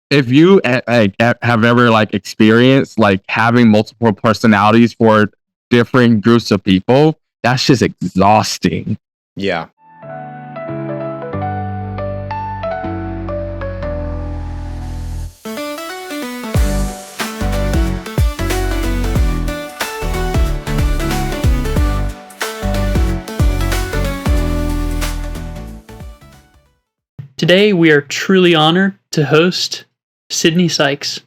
if you have ever like experienced like having multiple personalities for different groups of people, that's just exhausting. Yeah. Today, we are truly honored to host Sidney Sykes,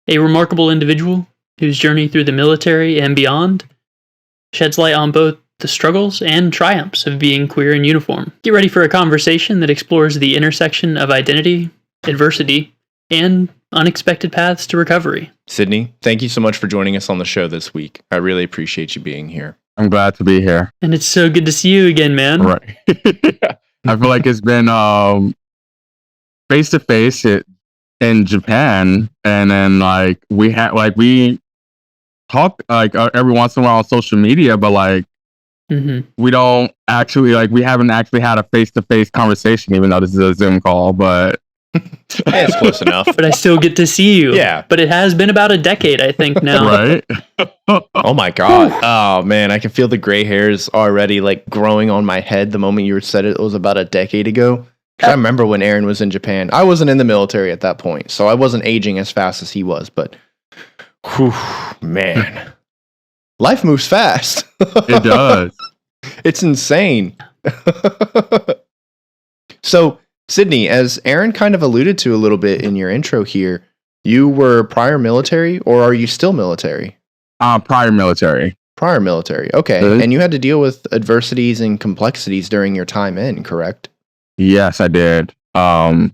a remarkable individual whose journey through the military and beyond sheds light on both the struggles and triumphs of being queer in uniform. Get ready for a conversation that explores the intersection of identity, adversity, and unexpected paths to recovery. Sidney, thank you so much for joining us on the show this week. I really appreciate you being here. I'm glad to be here. And it's so good to see you again, man. Right. I feel like it's been face to face in Japan, and then like we talk like every once in a while on social media, but like we don't actually we haven't actually had a face to face conversation, even though this is a Zoom call. But yeah, it's close enough. But I still get to see you. Yeah. But it has been about a decade, I think now. Right. Oh my God. Oh man, I can feel the gray hairs already like growing on my head the moment you said it was about a decade ago. I remember when Aaron was in Japan. I wasn't in the military at that point, so I wasn't aging as fast as he was, but whew, man. Life moves fast. It does. It's insane. So, Sidney, as Aaron kind of alluded to a little bit in your intro here, you were prior military, or are you still military? Prior military. Prior military. Okay. And you had to deal with adversities and complexities during your time in, correct? Yes, I did. A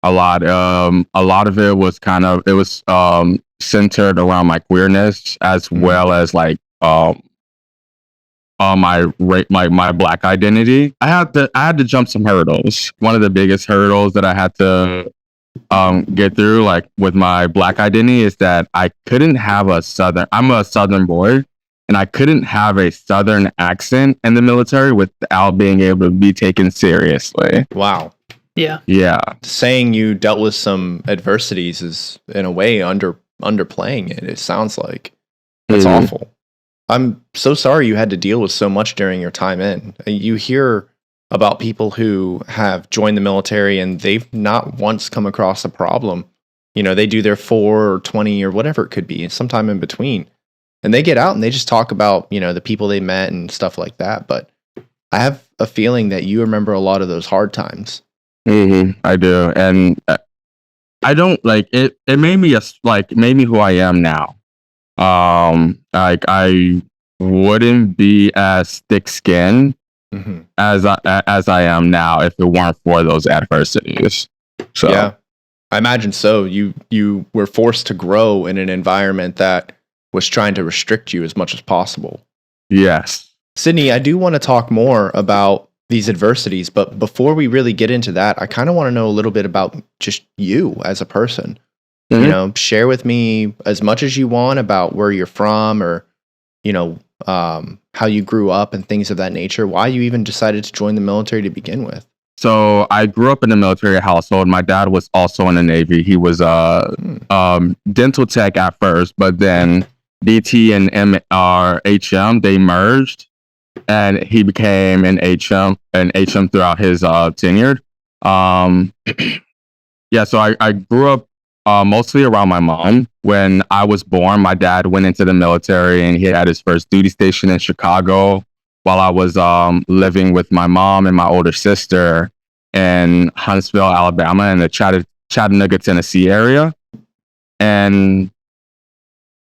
lot of it was centered around my queerness, as well as like my black identity. I had to jump some hurdles. One of the biggest hurdles that I had to get through, like with my black identity, is that I couldn't have I'm a Southern boy, and I couldn't have a Southern accent in the military without being able to be taken seriously. Wow. Yeah. Yeah. Saying you dealt with some adversities is, in a way, underplaying it. It sounds like it's awful. I'm so sorry you had to deal with so much during your time in. You hear about people who have joined the military and they've not once come across a problem. You know, they do their 4 or 20 or whatever it could be, sometime in between. And they get out and they just talk about, you know, the people they met and stuff like that. But I have a feeling that you remember a lot of those hard times. I do. And I don't like it. It made me made me who I am now. Like I wouldn't be as thick-skinned as I am now if it weren't for those adversities. So yeah, I imagine so. You were forced to grow in an environment that was trying to restrict you as much as possible. Yes. Sidney, I do want to talk more about these adversities, but before we really get into that, I kind of want to know a little bit about just you as a person. You know, share with me as much as you want about where you're from, or, you know, how you grew up and things of that nature, why you even decided to join the military to begin with. So I grew up in a military household. My dad was also in the Navy. He was dental tech at first, but then DT and HM, they merged, and he became an HM throughout his tenure. Yeah, so I grew up mostly around my mom. When I was born, my dad went into the military, and he had his first duty station in Chicago, while I was living with my mom and my older sister in Huntsville, Alabama, in the Chattanooga, Tennessee area. And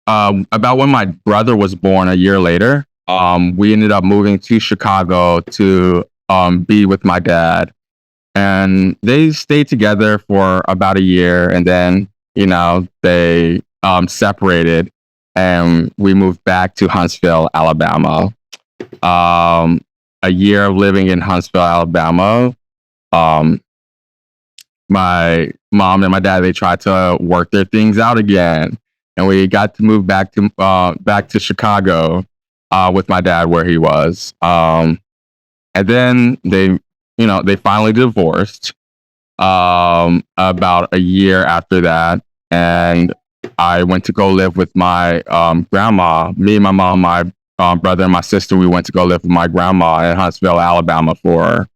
about when my brother was born a year later, we ended up moving to Chicago to be with my dad. And they stayed together for about a year, and then, you know, they separated, and we moved back to Huntsville, Alabama. A year of living in Huntsville, Alabama, my mom and my dad, they tried to work their things out again, and we got to move back to Chicago with my dad where he was. And then they finally divorced, about a year after that, and I went to go live with my grandma. Me, my mom, my brother, and my sister. We went to go live with my grandma in Huntsville, Alabama, for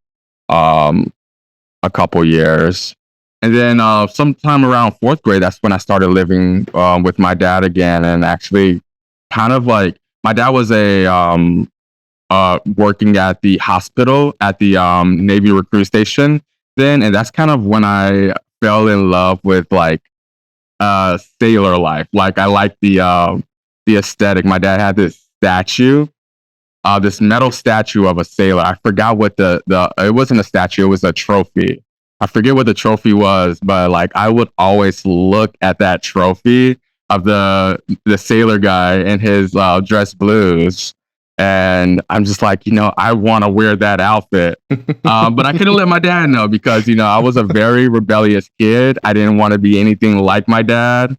um, a couple years. And then sometime around fourth grade, that's when I started living with my dad again. And actually, kind of like my dad was working at the hospital at the Navy recruit station then, and that's kind of when I fell in love with like sailor life. Like I like the aesthetic. My dad had this statue, this metal statue of a sailor. I forgot what the it wasn't a statue, it was a trophy. I forget what the trophy was, but like I would always look at that trophy of the sailor guy in his dress blues. And I'm just like, I want to wear that outfit. But I couldn't let my dad know because, I was a very rebellious kid. I didn't want to be anything like my dad.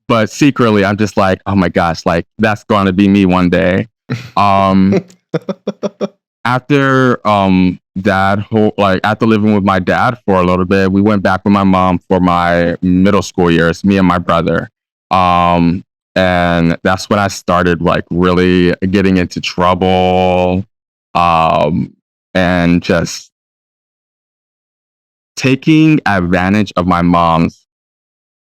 But secretly, I'm just like, oh my gosh, like that's going to be me one day. After after living with my dad for a little bit, we went back with my mom for my middle school years, me and my brother. And that's when I started like really getting into trouble, and just taking advantage of my mom's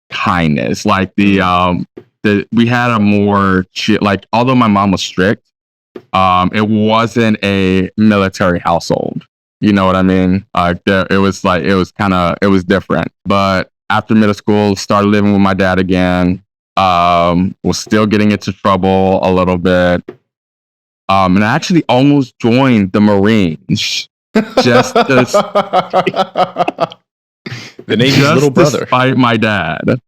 kindness. Like we had a more like, although my mom was strict, it wasn't a military household. You know what I mean? It was different. But after middle school, started living with my dad again. Was still getting into trouble a little bit. And I actually almost joined the Marines just The Navy's little brother. Despite my dad.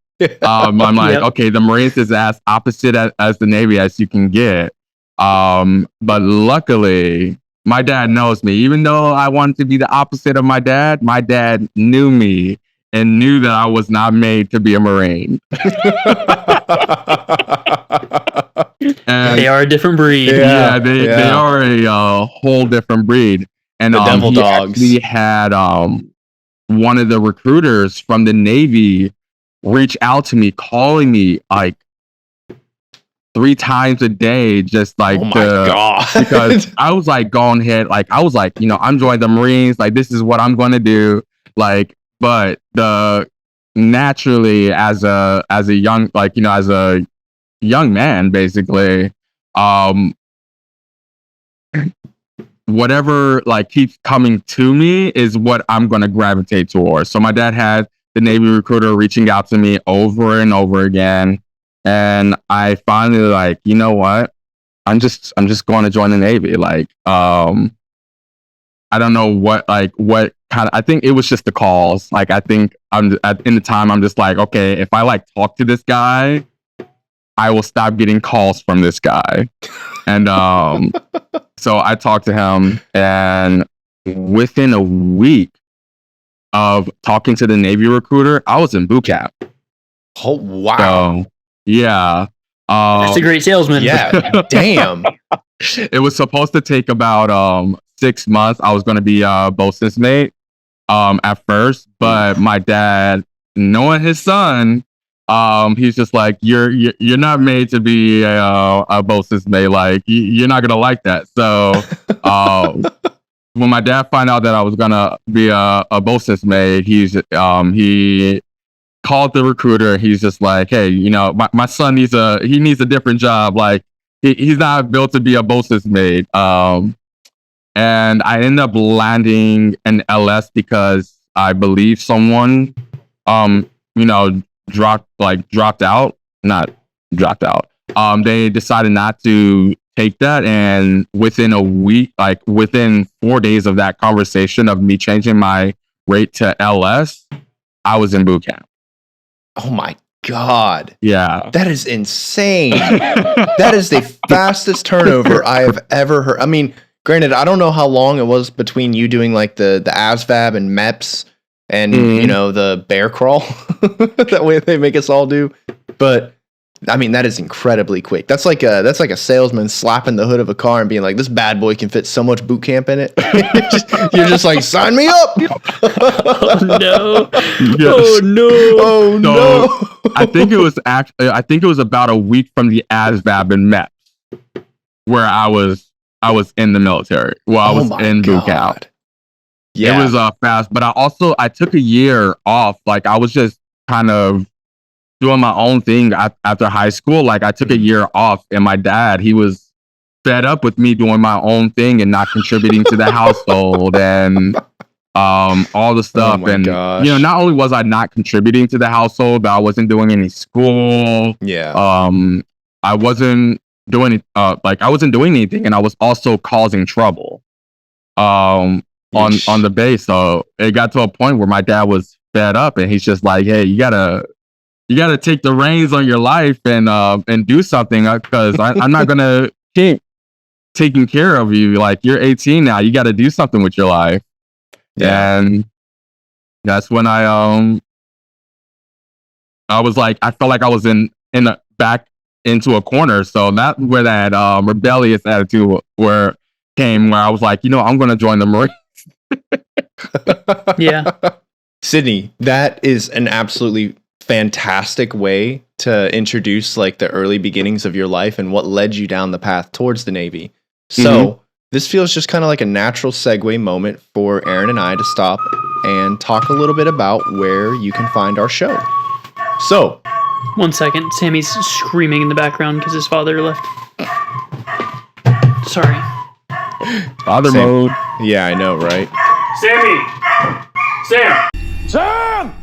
I'm like, okay, the Marines is as opposite as the Navy as you can get. But luckily, my dad knows me. Even though I wanted to be the opposite of my dad knew me and knew that I was not made to be a Marine. And they are a different breed. Yeah, they are a whole different breed. And the devil dogs. Actually had one of the recruiters from the Navy reach out to me, calling me like 3 times a day, just like, oh my God. Because I was like going ahead, like I was like, I'm joining the Marines, like this is what I'm going to do, like. But naturally, as a young, like, as a young man, basically, whatever like keeps coming to me is what I'm going to gravitate towards. So my dad had the Navy recruiter reaching out to me over and over again. And I finally like, you know what? I'm just going to join the Navy. Like, I don't know what kind of, I think it was just the calls. Like, I think in the time, I'm just like, okay, if I like talk to this guy, I will stop getting calls from this guy. And so I talked to him, and within a week of talking to the Navy recruiter, I was in boot camp. Oh, wow. So, yeah. That's a great salesman. Yeah, damn. It was supposed to take about 6 months. I was going to be a bosun's mate at first, but my dad, knowing his son, he's just like, you're not made to be a bosun's mate. Like, you're not gonna like that. So when my dad found out that I was gonna be a bosun's mate, he called the recruiter. He's just like, hey, my son needs a different job. Like, he's not built to be a bosun's mate. And I ended up landing an LS because I believe someone dropped out. They decided not to take that, and within a week, like within 4 days of that conversation of me changing my rate to LS, I was in boot camp. Oh my God. Yeah. That is insane. That is the fastest turnover I have ever heard. I mean, granted, I don't know how long it was between you doing like the ASVAB and MEPS and, the bear crawl that way they make us all do. But I mean, that is incredibly quick. That's like a salesman slapping the hood of a car and being like, "This bad boy can fit so much boot camp in it." You're just like, "Sign me up!" Oh no! Yes. Oh no! Oh no! I think it was about a week from the ASVAB in MEPS where I was in the military. Well, I was in boot camp. Yeah, it was fast, but I took a year off. Like I was just kind of doing my own thing after high school. Like I took a year off, and my dad, he was fed up with me doing my own thing and not contributing to the household and all the stuff. Oh my and gosh. not only was I not contributing to the household, but I wasn't doing any school. Yeah. I wasn't doing I wasn't doing anything, and I was also causing trouble on the base. So it got to a point where my dad was fed up, and he's just like, "Hey, you gotta take the reins on your life and do something, because I'm not gonna keep taking care of you. Like, you're 18 now, you got to do something with your life." Yeah. And that's when I was like, I felt like I was in the back into a corner. So that's where that rebellious attitude came, where I was like, I'm gonna join the Marines. Yeah. Sydney, that is an absolutely fantastic way to introduce like the early beginnings of your life and what led you down the path towards the Navy. So this feels just kind of like a natural segue moment for Aaron and I to stop and talk a little bit about where you can find our show. So, 1 second. Sammy's screaming in the background because his father left. Sorry. Father Sam. mode. Yeah, I know, right? Sammy! Sam! Sam!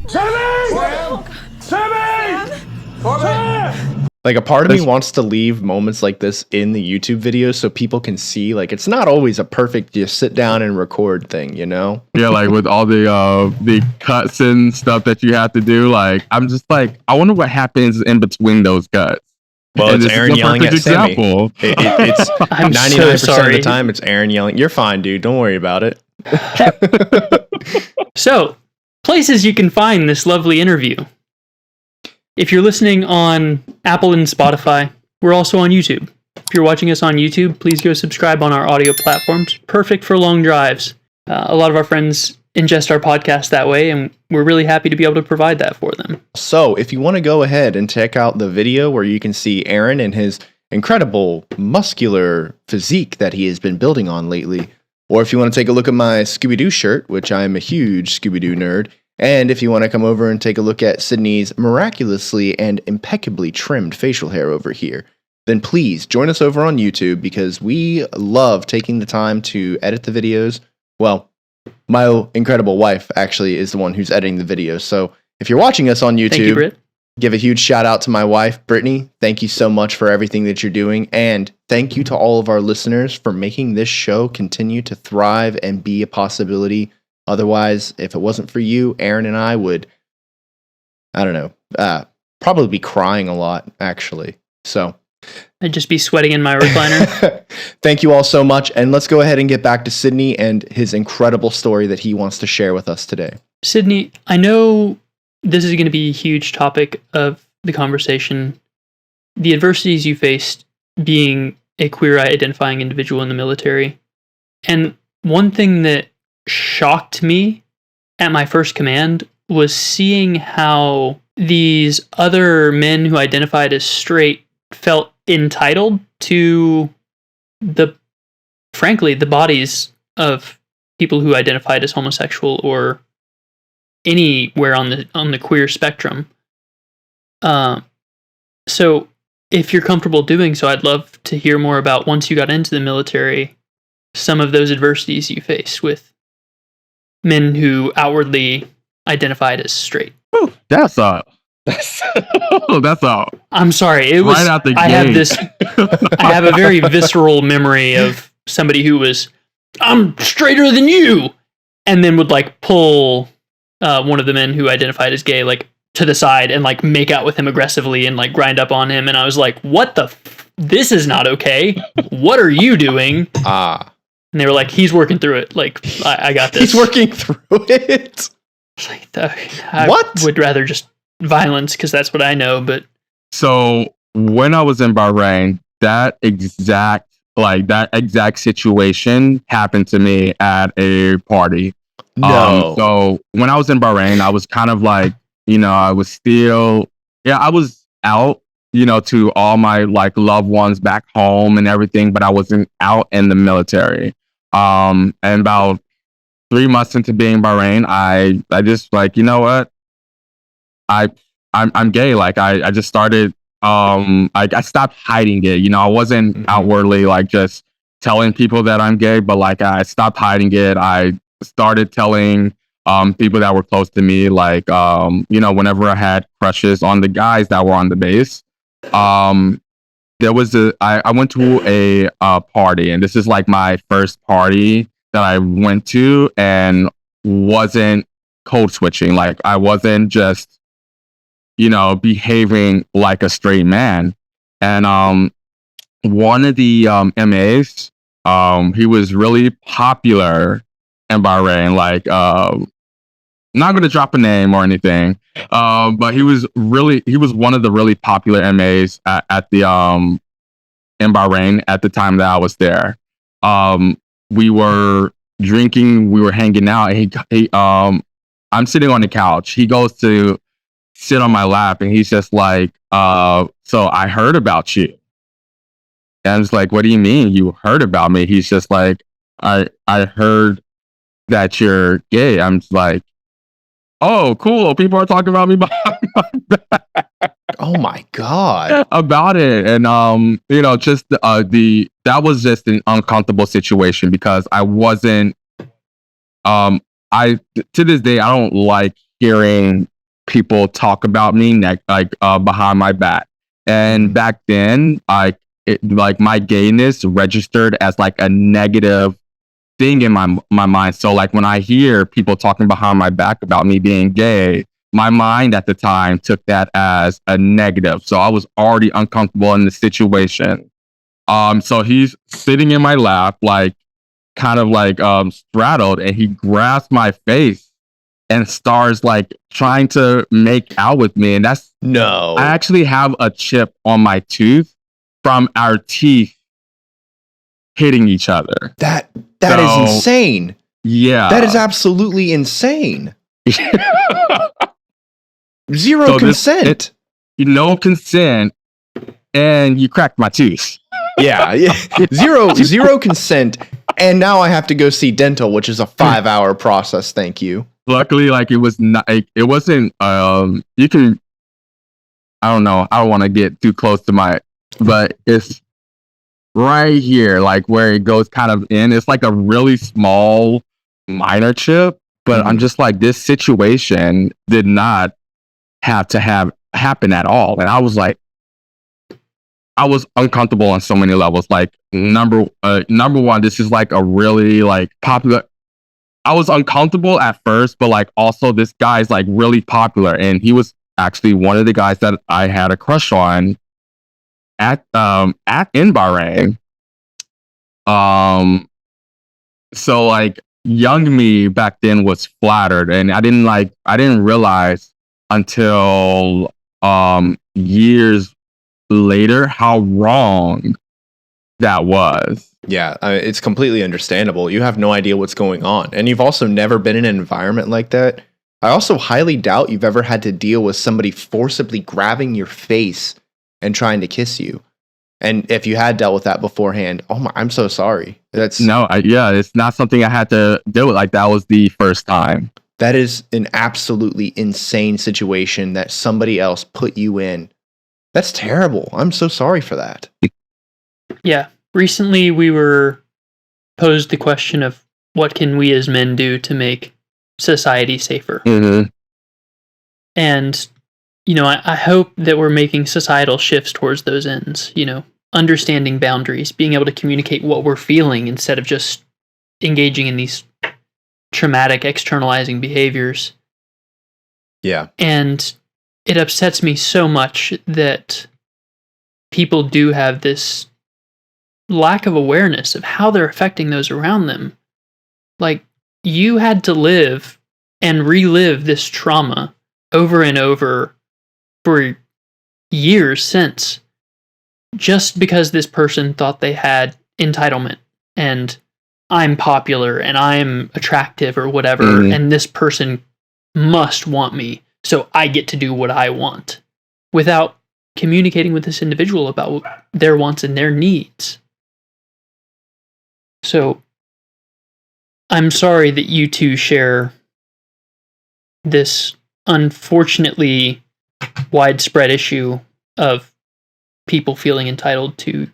Sammy! Sammy! Sam! Like a part of me wants to leave moments like this in the YouTube videos so people can see, like, it's not always a perfect just sit down and record thing, Yeah, like with all the cuts and stuff that you have to do. Like, I'm just like, I wonder what happens in between those cuts. Well, And it's this is Aaron the yelling at perfect Sammy. example. It's I'm 99% so of sorry. the time it's Aaron yelling. You're fine, dude. Don't worry about it. So, places you can find this lovely interview. If you're listening on Apple and Spotify, we're also on YouTube. If you're watching us on YouTube, please go subscribe on our audio platforms. Perfect for long drives. A lot of our friends ingest our podcast that way, and we're really happy to be able to provide that for them. So, if you want to go ahead and check out the video where you can see Aaron and his incredible muscular physique that he has been building on lately, or if you want to take a look at my Scooby-Doo shirt, which I am a huge Scooby-Doo nerd, and if you want to come over and take a look at Sydney's miraculously and impeccably trimmed facial hair over here, then please join us over on YouTube, because we love taking the time to edit the videos. Well, my incredible wife actually is the one who's editing the videos. So if you're watching us on YouTube, Thank you, Britt. give a huge shout out to my wife, Brittany. Thank you so much for everything that you're doing. And thank you to all of our listeners for making this show continue to thrive and be a possibility. Otherwise, if it wasn't for you, Aaron and I would, I don't know, probably be crying a lot, actually. So I'd just be sweating in my recliner. thank you all so much. And let's go ahead and get back to Sidney and his incredible story that he wants to share with us today. Sidney, I know this is going to be a huge topic of the conversation. The adversities you faced being a queer identifying individual in the military. And one thing that shocked me at my first command was seeing how these other men who identified as straight felt entitled to the bodies of people who identified as homosexual or anywhere on the queer spectrum. So if you're comfortable doing so, I'd love to hear more about, once you got into the military, some of those adversities you faced with men who outwardly identified as straight. Ooh, that's all. I'm sorry. It was Right out the I have gate. this. I have a very visceral memory of somebody who was, "I'm straighter than you," and then would like pull one of the men who identified as gay like to the side and like make out with him aggressively and like grind up on him. And I was like, "What the? This is not okay. What are you doing?" And they were like, "He's working through it. Like, I got this." He's working through it. Like, I What? would rather just violence, because that's what I know. But So when I was in Bahrain, that exact situation happened to me at a party. No. So when I was in Bahrain, I was kind of like, I was still, yeah, I was out, to all my like loved ones back home and everything, but I wasn't out in the military. And about 3 months into being in Bahrain, I just like, you know what? I I'm gay. Like I just started I stopped hiding it. I wasn't outwardly like just telling people that I'm gay, but like I stopped hiding it. I started telling people that were close to me, like whenever I had crushes on the guys that were on the base. Um I went to a party, and this is like my first party that I went to, and wasn't code switching. Like I wasn't just behaving like a straight man. And one of the MAs, he was really popular in Bahrain. Like, not going to drop a name or anything, but he was one of the really popular MAs at the in Bahrain at the time that I was there. We were drinking, we were hanging out. And I'm sitting on the couch. He goes to sit on my lap, and he's just like, so I heard about you. And I was like, what do you mean you heard about me? He's just like, I heard that you're gay. I'm just like, oh, cool. People are talking about me behind my back Oh my God. about it. And just the that was just an uncomfortable situation, because I wasn't I to this day I don't like hearing people talk about me behind my back. And back then, like my gayness registered as like a negative thing in my mind. So like when I hear people talking behind my back about me being gay, my mind at the time took that as a negative. So I was already uncomfortable in the situation. So he's sitting in my lap, like kind of like straddled, and he grabs my face and starts like trying to make out with me. And No. I actually have a chip on my tooth from our teeth hitting each other. That is So, insane. Yeah. That is absolutely insane. Zero So consent. no consent, and you cracked my tooth. Yeah. Zero consent. And now I have to go see dental, which is a 5-hour process. Thank you. Luckily, like it was not, it wasn't, you can, I don't know, I don't want to get too close to but it's right here, like where it goes kind of in. It's like a really small, minor chip, but I'm just like, this situation did not have to happen at all. And I was like, I was uncomfortable on so many levels. Like number one, this is like a really like popular. I was uncomfortable at first, but like also this guy's like really popular, and he was actually one of the guys that I had a crush on at in Bahrain. So like young me back then was flattered, and I didn't realize until years later how wrong that was. Yeah, it's completely understandable. You have no idea what's going on. And you've also never been in an environment like that. I also highly doubt you've ever had to deal with somebody forcibly grabbing your face and trying to kiss you. And if you had dealt with that beforehand, I'm so sorry. It's not something I had to deal with. Like that was the first time. That is an absolutely insane situation that somebody else put you in. That's terrible. I'm so sorry for that. Yeah. Recently, we were posed the question of what can we as men do to make society safer? Mm-hmm. And, I hope that we're making societal shifts towards those ends, understanding boundaries, being able to communicate what we're feeling instead of just engaging in these traumatic externalizing behaviors. Yeah. And it upsets me so much that people do have this lack of awareness of how they're affecting those around them. Like, you had to live and relive this trauma over and over for years since, just because this person thought they had entitlement and I'm popular and I'm attractive or whatever, and this person must want me, so I get to do what I want, without communicating with this individual about their wants and their needs. So, I'm sorry that you two share this unfortunately widespread issue of people feeling entitled to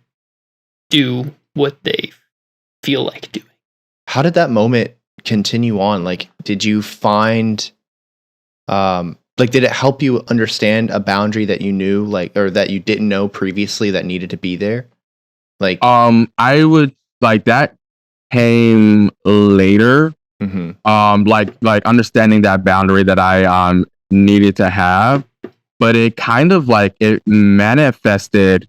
do what they feel like doing. How did that moment continue on? Like, did you find, did it help you understand a boundary that you knew, like, or that you didn't know previously that needed to be there? Like, I would like that came later. Like understanding that boundary that I needed to have, but it kind of like it manifested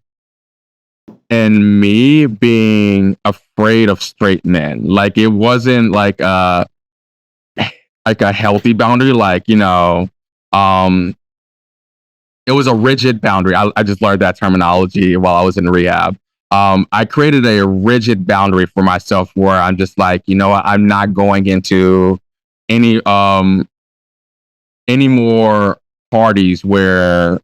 in me being afraid of straight men. Like it wasn't like a healthy boundary. Like, you know, it was a rigid boundary. I just learned that terminology while I was in rehab. I created a rigid boundary for myself where I'm just like, you know what, I'm not going into any more parties where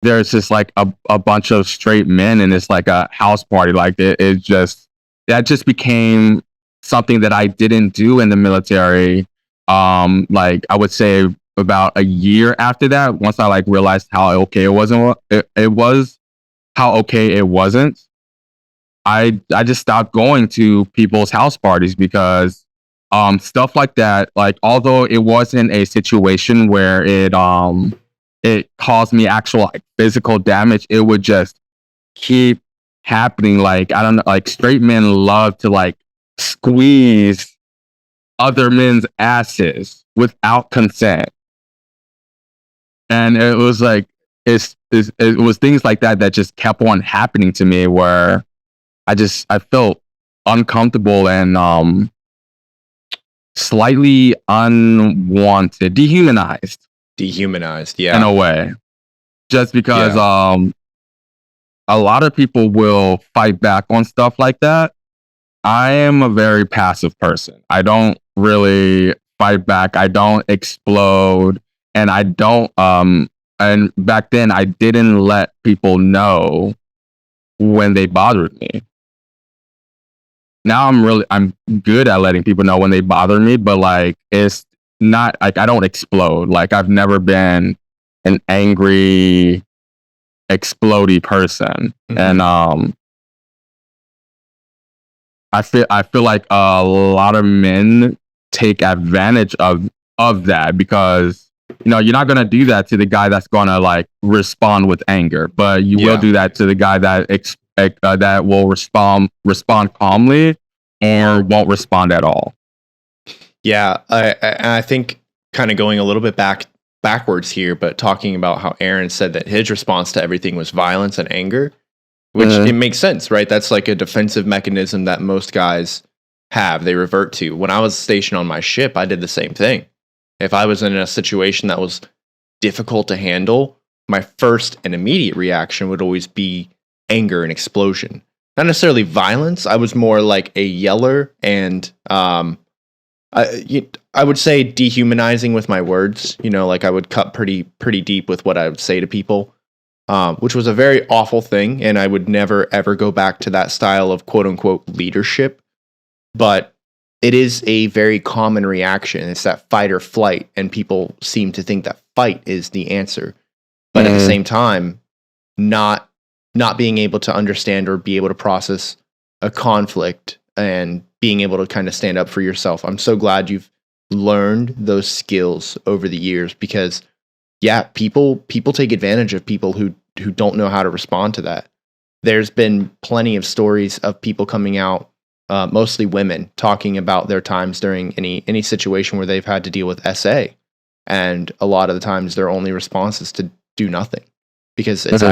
there's just like a bunch of straight men and it's like a house party. Like it just, that just became something that I didn't do in the military. Like I would say about a year after that, once I like realized how okay it was, how okay it wasn't, I just stopped going to people's house parties because stuff like that, like although it wasn't a situation where it caused me actual like physical damage, it would just keep happening. Like I don't know, like straight men love to like squeeze other men's asses without consent. And it was like it was things like that that just kept on happening to me where I felt uncomfortable and slightly unwanted, dehumanized, yeah, in a way, just because a lot of people will fight back on stuff like that. I am a very passive person. I don't really fight back. I don't explode, and I don't and back then I didn't let people know when they bothered me. Now I'm good at letting people know when they bother me, but like it's not like I don't explode. Like I've never been an angry explodey person. And I feel like a lot of men take advantage of that because, you know, you're not gonna do that to the guy that's gonna like respond with anger, but you will do that to the guy that that will respond calmly or won't respond at all. Yeah, I think kind of going a little bit backwards here, but talking about how Aaron said that his response to everything was violence and anger, which it makes sense, right? That's like a defensive mechanism that most guys have. They revert to. When I was stationed on my ship, I did the same thing. If I was in a situation that was difficult to handle, my first and immediate reaction would always be anger and explosion. Not necessarily violence. I was more like a yeller and I would say dehumanizing with my words. You know, like I would cut pretty deep with what I would say to people, which was a very awful thing. And I would never, ever go back to that style of quote unquote leadership. But it is a very common reaction. It's that fight or flight. And people seem to think that fight is the answer. But at the same time, not being able to understand or be able to process a conflict and being able to kind of stand up for yourself. I'm so glad you've learned those skills over the years because, yeah, people take advantage of people who don't know how to respond to that. There's been plenty of stories of people coming out, mostly women, talking about their times during any situation where they've had to deal with SA. And a lot of the times their only response is to do nothing because it's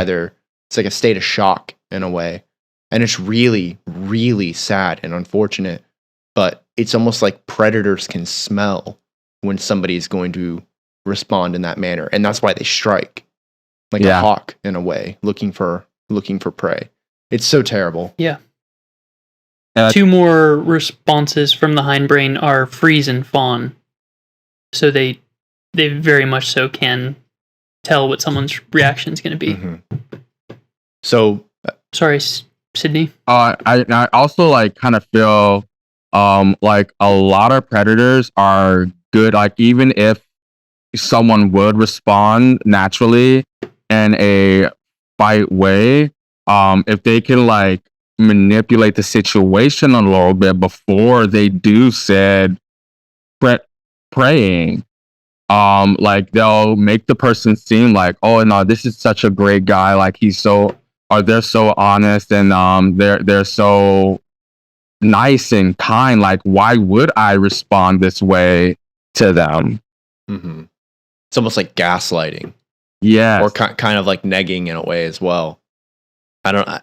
it's like a state of shock in a way. And it's really, really sad and unfortunate, but it's almost like predators can smell when somebody is going to respond in that manner. And that's why they strike. like a hawk in a way, looking for prey. It's so terrible. Yeah. 2 more responses from the hindbrain are freeze and fawn. So they very much so can tell what someone's reaction is going to be. Mm-hmm. So, sorry, Sydney. I also like kind of feel like a lot of predators are good. Like even if someone would respond naturally in a fight way, if they can like manipulate the situation a little bit before they do said praying, like they'll make the person seem like, oh no, this is such a great guy, like he's so, or they're so honest, and they're so nice and kind, like why would I respond this way to them? Mm-hmm. It's almost like gaslighting. Yeah, or kind of like negging in a way as well. I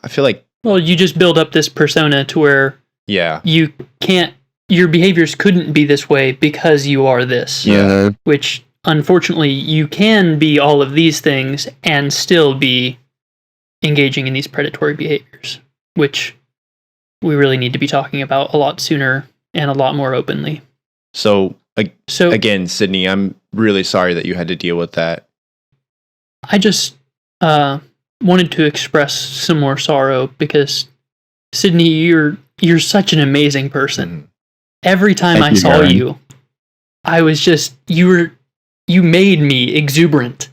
feel like, well, you just build up this persona to where you can't, your behaviors couldn't be this way because you are this. Yeah. Which, unfortunately, you can be all of these things and still be engaging in these predatory behaviors, which we really need to be talking about a lot sooner and a lot more openly. So again, Sidney, I'm really sorry that you had to deal with that. I just wanted to express some more sorrow because, Sidney, you're such an amazing person. Mm-hmm. Every time I saw you, I was just, you made me exuberant.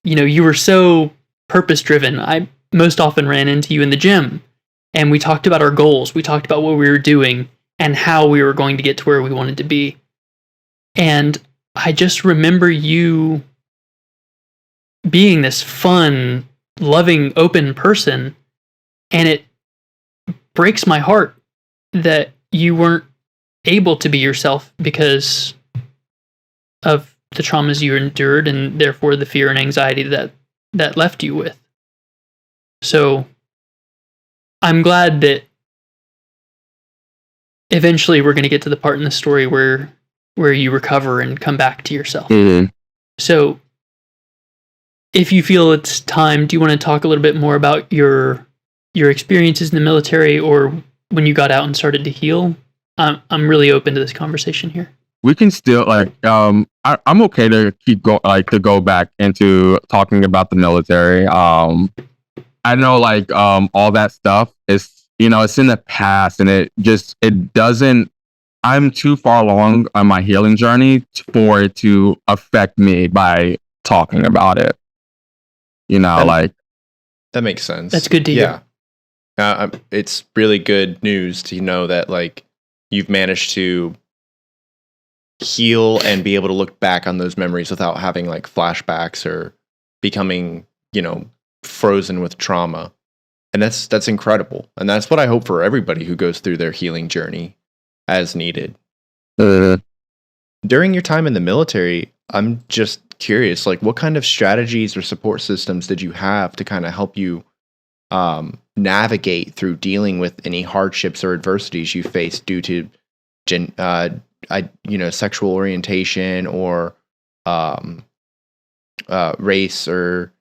You know, you were so purpose-driven. I most often ran into you in the gym, and we talked about our goals. We talked about what we were doing and how we were going to get to where we wanted to be. And I just remember you being this fun, loving, open person, and it breaks my heart that you weren't able to be yourself because of the traumas you endured and therefore the fear and anxiety that left you with. So I'm glad that eventually we're going to get to the part in the story where you recover and come back to yourself. Mm-hmm. So if you feel it's time, do you want to talk a little bit more about your experiences in the military or when you got out and started to heal? I'm really open to this conversation here. We can still like I'm okay to to go back into talking about the military. I know like all that stuff is, you know, it's in the past, and it doesn't, I'm too far along on my healing journey for it to affect me by talking about it. You know, that makes sense. That's good to hear. Yeah. It's really good news to know that like you've managed to heal and be able to look back on those memories without having like flashbacks or becoming, you know, frozen with trauma. And that's incredible. And that's what I hope for everybody who goes through their healing journey as needed. During your time in the military, I'm just curious, like what kind of strategies or support systems did you have to kind of help you navigate through dealing with any hardships or adversities you faced due to sexual orientation or race, or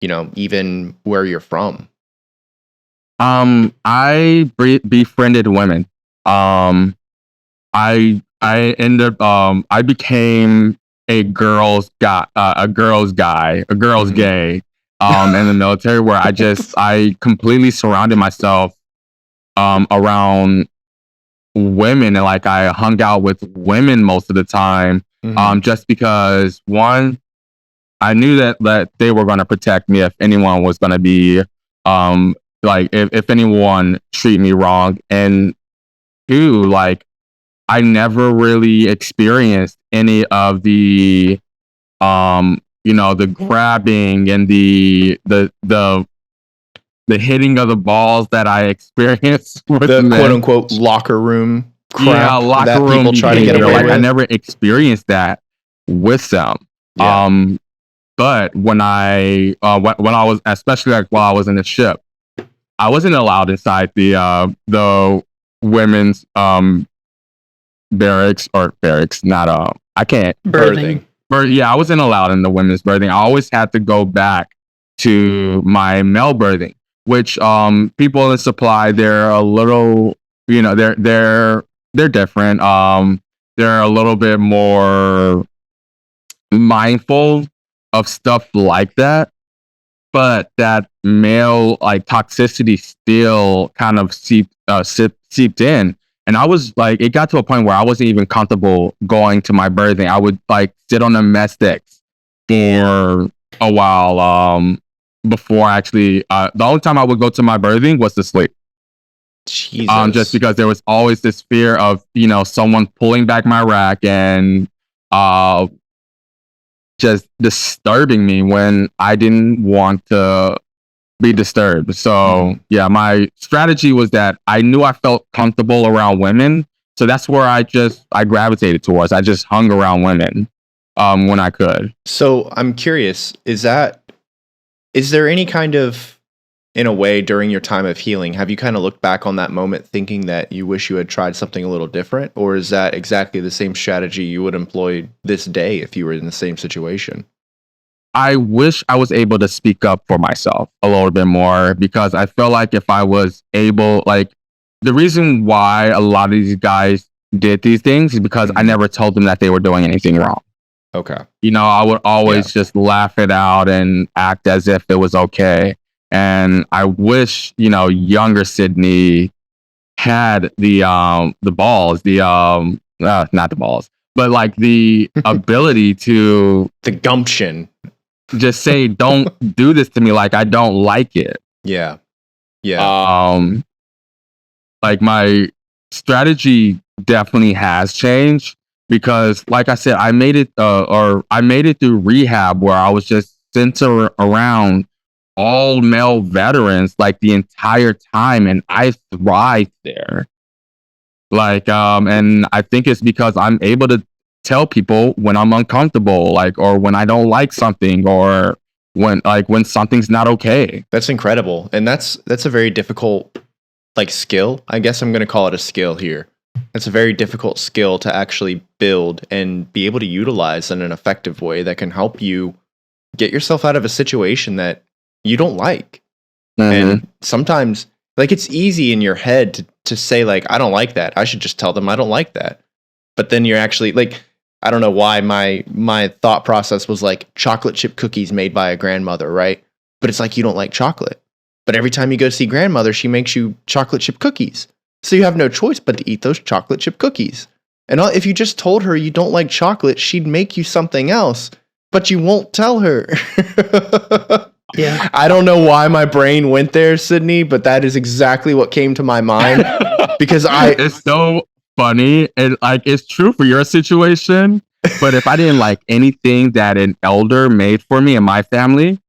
you know, even where you're from? I befriended women. I ended up I became a girl's guy, Mm-hmm. gay in the military, where I completely surrounded myself around women, and like I hung out with women most of the time. Mm-hmm. Just because, one, I knew that they were going to protect me if anyone was going to be like if anyone treat me wrong, and two, like I never really experienced any of the the grabbing and the hitting of the balls that I experienced with The men. quote unquote locker room crap. Yeah, locker that room people try to get behavior. away Like with. I never experienced that with them. Yeah. But when I was, especially like while I was in the ship, I wasn't allowed inside the women's barracks, not I can't Birthing. Yeah, I wasn't allowed in the women's birthing. I always had to go back to my male birthing, which people in supply, they're a little, they're different. They're a little bit more mindful of stuff like that, but that male like toxicity still kind of seeped in. And I was like, it got to a point where I wasn't even comfortable going to my birthing. I would like sit on the mess sticks for a while before actually. The only time I would go to my birthing was to sleep. Jesus. Just because there was always this fear of someone pulling back my rack and just disturbing me when I didn't want to be disturbed. So yeah, my strategy was that I knew I felt comfortable around women, so that's where I gravitated towards. I just hung around women when I could. So I'm curious, is there any kind of, in a way, during your time of healing, have you kind of looked back on that moment thinking that you wish you had tried something a little different? Or is that exactly the same strategy you would employ this day if you were in the same situation? I wish I was able to speak up for myself a little bit more, because I feel like if I was able, like, the reason why a lot of these guys did these things is because I never told them that they were doing anything wrong. Okay. I would always just laugh it out and act as if it was okay. And I wish, younger Sidney had the balls, not the balls, but like the ability to the gumption, just say, don't do this to me. Like, I don't like it. Yeah. Yeah. Like, my strategy definitely has changed because, like I said, I made it through rehab where I was just centered around all male veterans like the entire time, and I thrived there. Like, and I think it's because I'm able to tell people when I'm uncomfortable, like, or when I don't like something, or when something's not okay. That's incredible. And that's a very difficult skill. I guess I'm going to call it a skill here. It's a very difficult skill to actually build and be able to utilize in an effective way that can help you get yourself out of a situation that you don't like. And sometimes, it's easy in your head to say, I don't like that. I should just tell them I don't like that. But then you're actually, I don't know why my thought process was chocolate chip cookies made by a grandmother, right? But it's you don't like chocolate. But every time you go see grandmother, she makes you chocolate chip cookies. So you have no choice but to eat those chocolate chip cookies. And if you just told her you don't like chocolate, she'd make you something else, but you won't tell her. Yeah. I don't know why my brain went there, Sidney, but that is exactly what came to my mind because it's so funny. And it's true for your situation. But if I didn't like anything that an elder made for me and my family,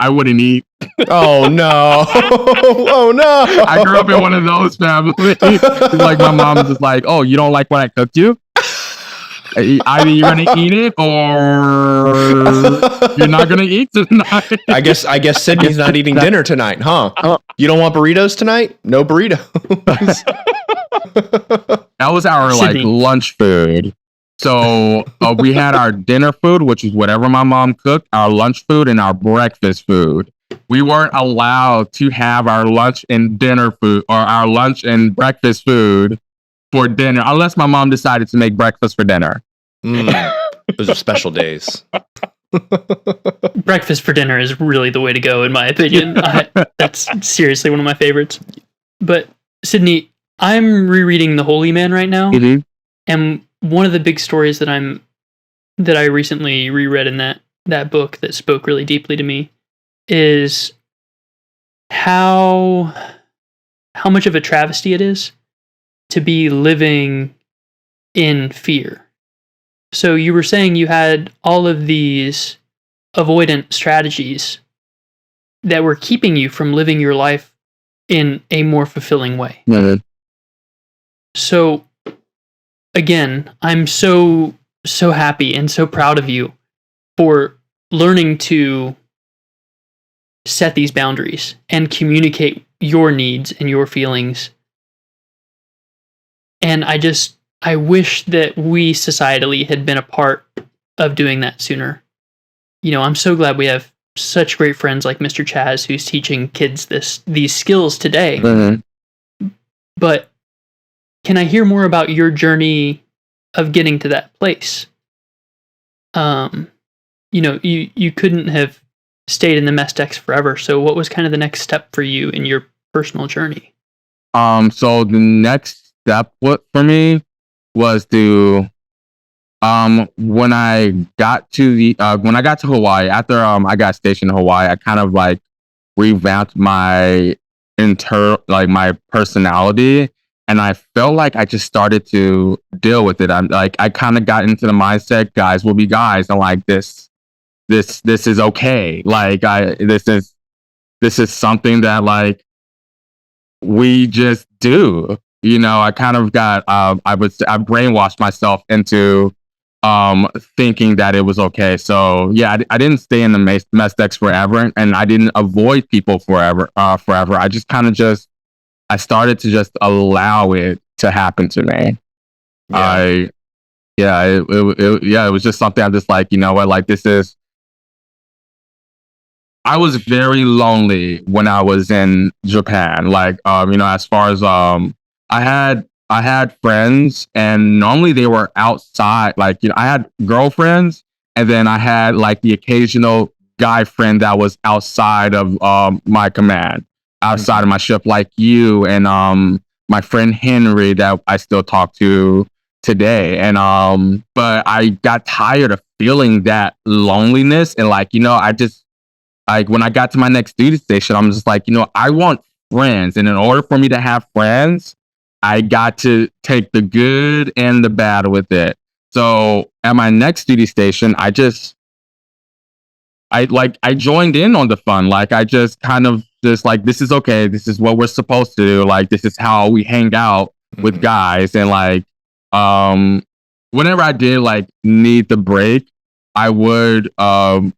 I wouldn't eat. Oh no. Oh no. I grew up in one of those families. Like, my mom was just like, oh, you don't like what I cooked you? Either you're gonna eat it or you're not gonna eat tonight. I guess Sydney's not eating dinner tonight, huh? You don't want burritos tonight? No burritos. That was our lunch food. So we had our dinner food, which is whatever my mom cooked, our lunch food, and our breakfast food. We weren't allowed to have our lunch and dinner food or our lunch and breakfast food for dinner, unless my mom decided to make breakfast for dinner. Those are special days. Breakfast for dinner is really the way to go, in my opinion. That's seriously one of my favorites. But Sidney, I'm rereading The Holy Man right now, and one of the big stories that I recently reread in that book that spoke really deeply to me is how much of a travesty it is to be living in fear. So you were saying you had all of these avoidant strategies that were keeping you from living your life in a more fulfilling way. So again, I'm so happy and so proud of you for learning to set these boundaries and communicate your needs and your feelings. And I wish that we societally had been a part of doing that sooner. You know, I'm so glad we have such great friends like Mr. Chaz, who's teaching kids these skills today. Mm-hmm. But can I hear more about your journey of getting to that place? You know, you couldn't have stayed in the mess decks forever. So what was kind of the next step for you in your personal journey? So the next step for me was to when I got to Hawaii, after I got stationed in Hawaii, I kind of like revamped my my personality, and I felt like I just started to deal with it. I kind of got into the mindset, guys will be guys, and like this is okay. Like this is something that like we just do. You know, I kind of got I brainwashed myself into thinking that it was okay. So yeah, I didn't stay in the mess decks forever, and I didn't avoid people forever. I just kind of I started to just allow it to happen to me. It was just something I'm just like, you know what, like this is. I was very lonely when I was in Japan. Like, you know, as far as I had friends, and normally they were outside. Like, you know, I had girlfriends, and then I had like the occasional guy friend that was outside of my command, outside of my ship, like you and my friend Henry that I still talk to today. And but I got tired of feeling that loneliness, and like, you know, I just like when I got to my next duty station, I'm just like, you know, I want friends, and in order for me to have friends, I got to take the good and the bad with it. So at my next duty station, I joined in on the fun. Like I just kind of just like, this is okay. This is what we're supposed to do. Like this is how we hang out with guys. And like, whenever I did like need the break, I would kind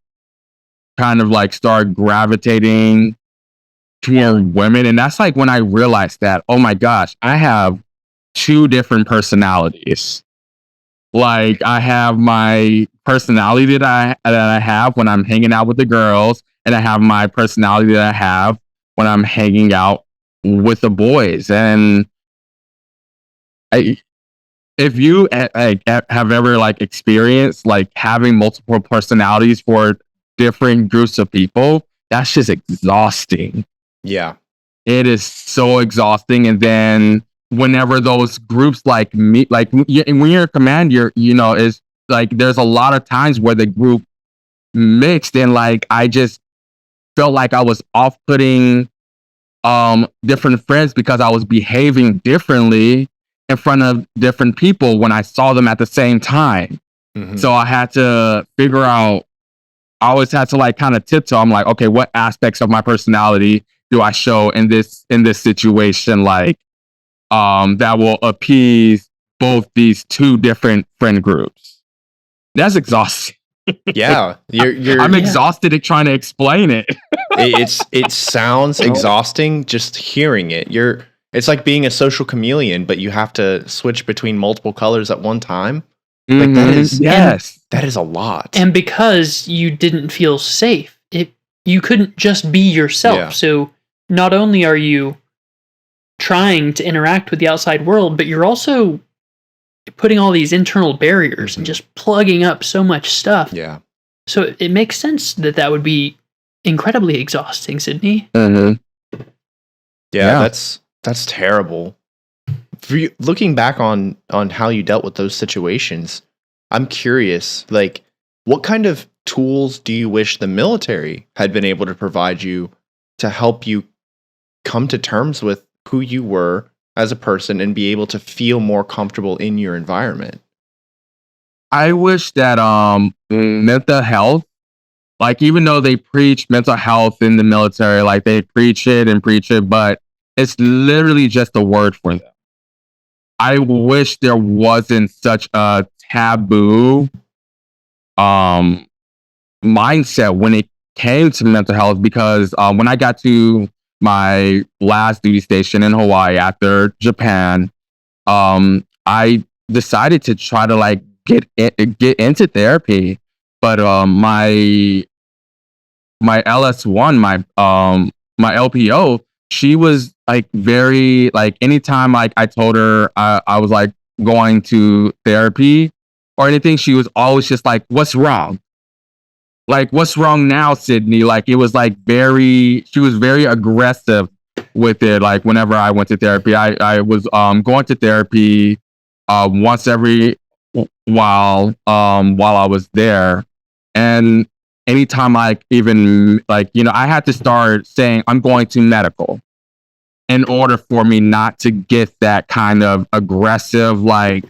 of like start gravitating toward women. And that's like when I realized that, oh my gosh, I have two different personalities. Like I have my personality that I have when I'm hanging out with the girls, and I have my personality that I have when I'm hanging out with the boys. And if you have ever like experienced like having multiple personalities for different groups of people, that's just exhausting. Yeah. It is so exhausting. And then whenever those groups like meet, like when you're in command, you know, is like there's a lot of times where the group mixed, and like I just felt like I was off-putting different friends because I was behaving differently in front of different people when I saw them at the same time. So I had to figure out, I always had to like kind of tiptoe. I'm like, okay, what aspects of my personality do I show in this situation, like that will appease both these two different friend groups? That's exhausting. Yeah, I'm exhausted at trying to explain it. it sounds exhausting just hearing it. It's like being a social chameleon, but you have to switch between multiple colors at one time. Like that is a lot. And because you didn't feel safe, you couldn't just be yourself. Yeah. So not only are you trying to interact with the outside world, but you're also putting all these internal barriers and just plugging up so much stuff. Yeah. So it makes sense that would be incredibly exhausting, Sidney. Yeah, that's terrible. For you, looking back on how you dealt with those situations, I'm curious, like, what kind of tools do you wish the military had been able to provide you to help you come to terms with who you were as a person and be able to feel more comfortable in your environment? I wish that mental health, like even though they preach mental health in the military, like they preach it, but it's literally just a word for them. I wish there wasn't such a taboo mindset when it came to mental health, because when I got to my last duty station in Hawaii after Japan, I decided to try to like get into therapy. But my LS1, my LPO, she was like very like anytime like I told her I was like going to therapy or anything, she was always just like, "What's wrong? Like, what's wrong now, Sydney?" Like it was like she was very aggressive with it. Like whenever I went to therapy, I was going to therapy once every while I was there, and anytime like even like I had to start saying I'm going to medical in order for me not to get that kind of aggressive like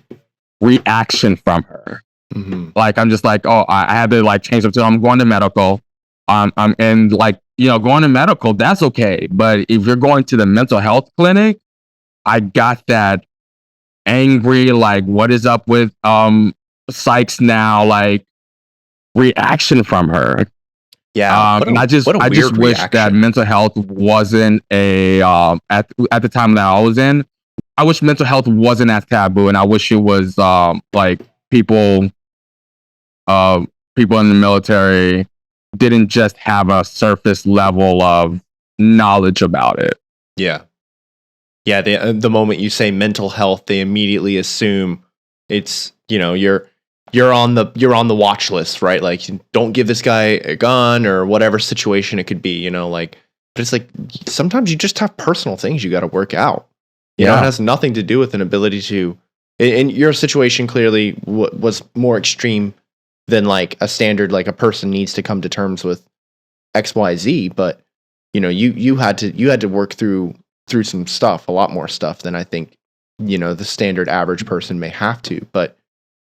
reaction from her. Mm-hmm. Like I'm just like, oh, I had to like change up to I'm going to medical. And like going to medical, that's okay. But if you're going to the mental health clinic, I got that angry like, what is up with Sykes now? Like reaction from her. Yeah, And I just wish that mental health wasn't a at the time that I was in. I wish mental health wasn't as taboo, and I wish it was like people in the military didn't just have a surface level of knowledge about it. Yeah. The moment you say mental health, they immediately assume it's you're on the watch list, right? Like, don't give this guy a gun or whatever situation it could be, like. But it's like sometimes you just have personal things you got to work out. It has nothing to do with an ability to. And your situation clearly was more extreme than like a standard, like a person needs to come to terms with X, Y, Z. But you had to work through some stuff, a lot more stuff than I think the standard average person may have to. But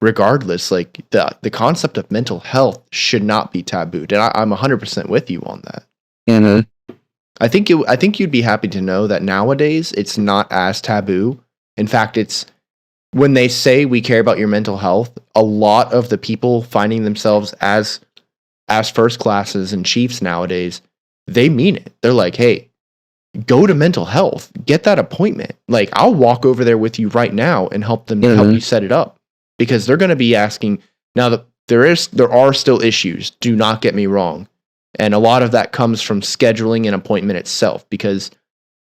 regardless, like the concept of mental health should not be tabooed, and I'm 100% with you on that. Mm-hmm. I think you'd be happy to know that nowadays it's not as taboo. In fact, it's when they say we care about your mental health, a lot of the people finding themselves as first classes and chiefs nowadays, they mean it. They're like, hey, go to mental health, get that appointment. Like, I'll walk over there with you right now and help you set it up, because they're going to be asking. Now, there are still issues. Do not get me wrong. And a lot of that comes from scheduling an appointment itself, because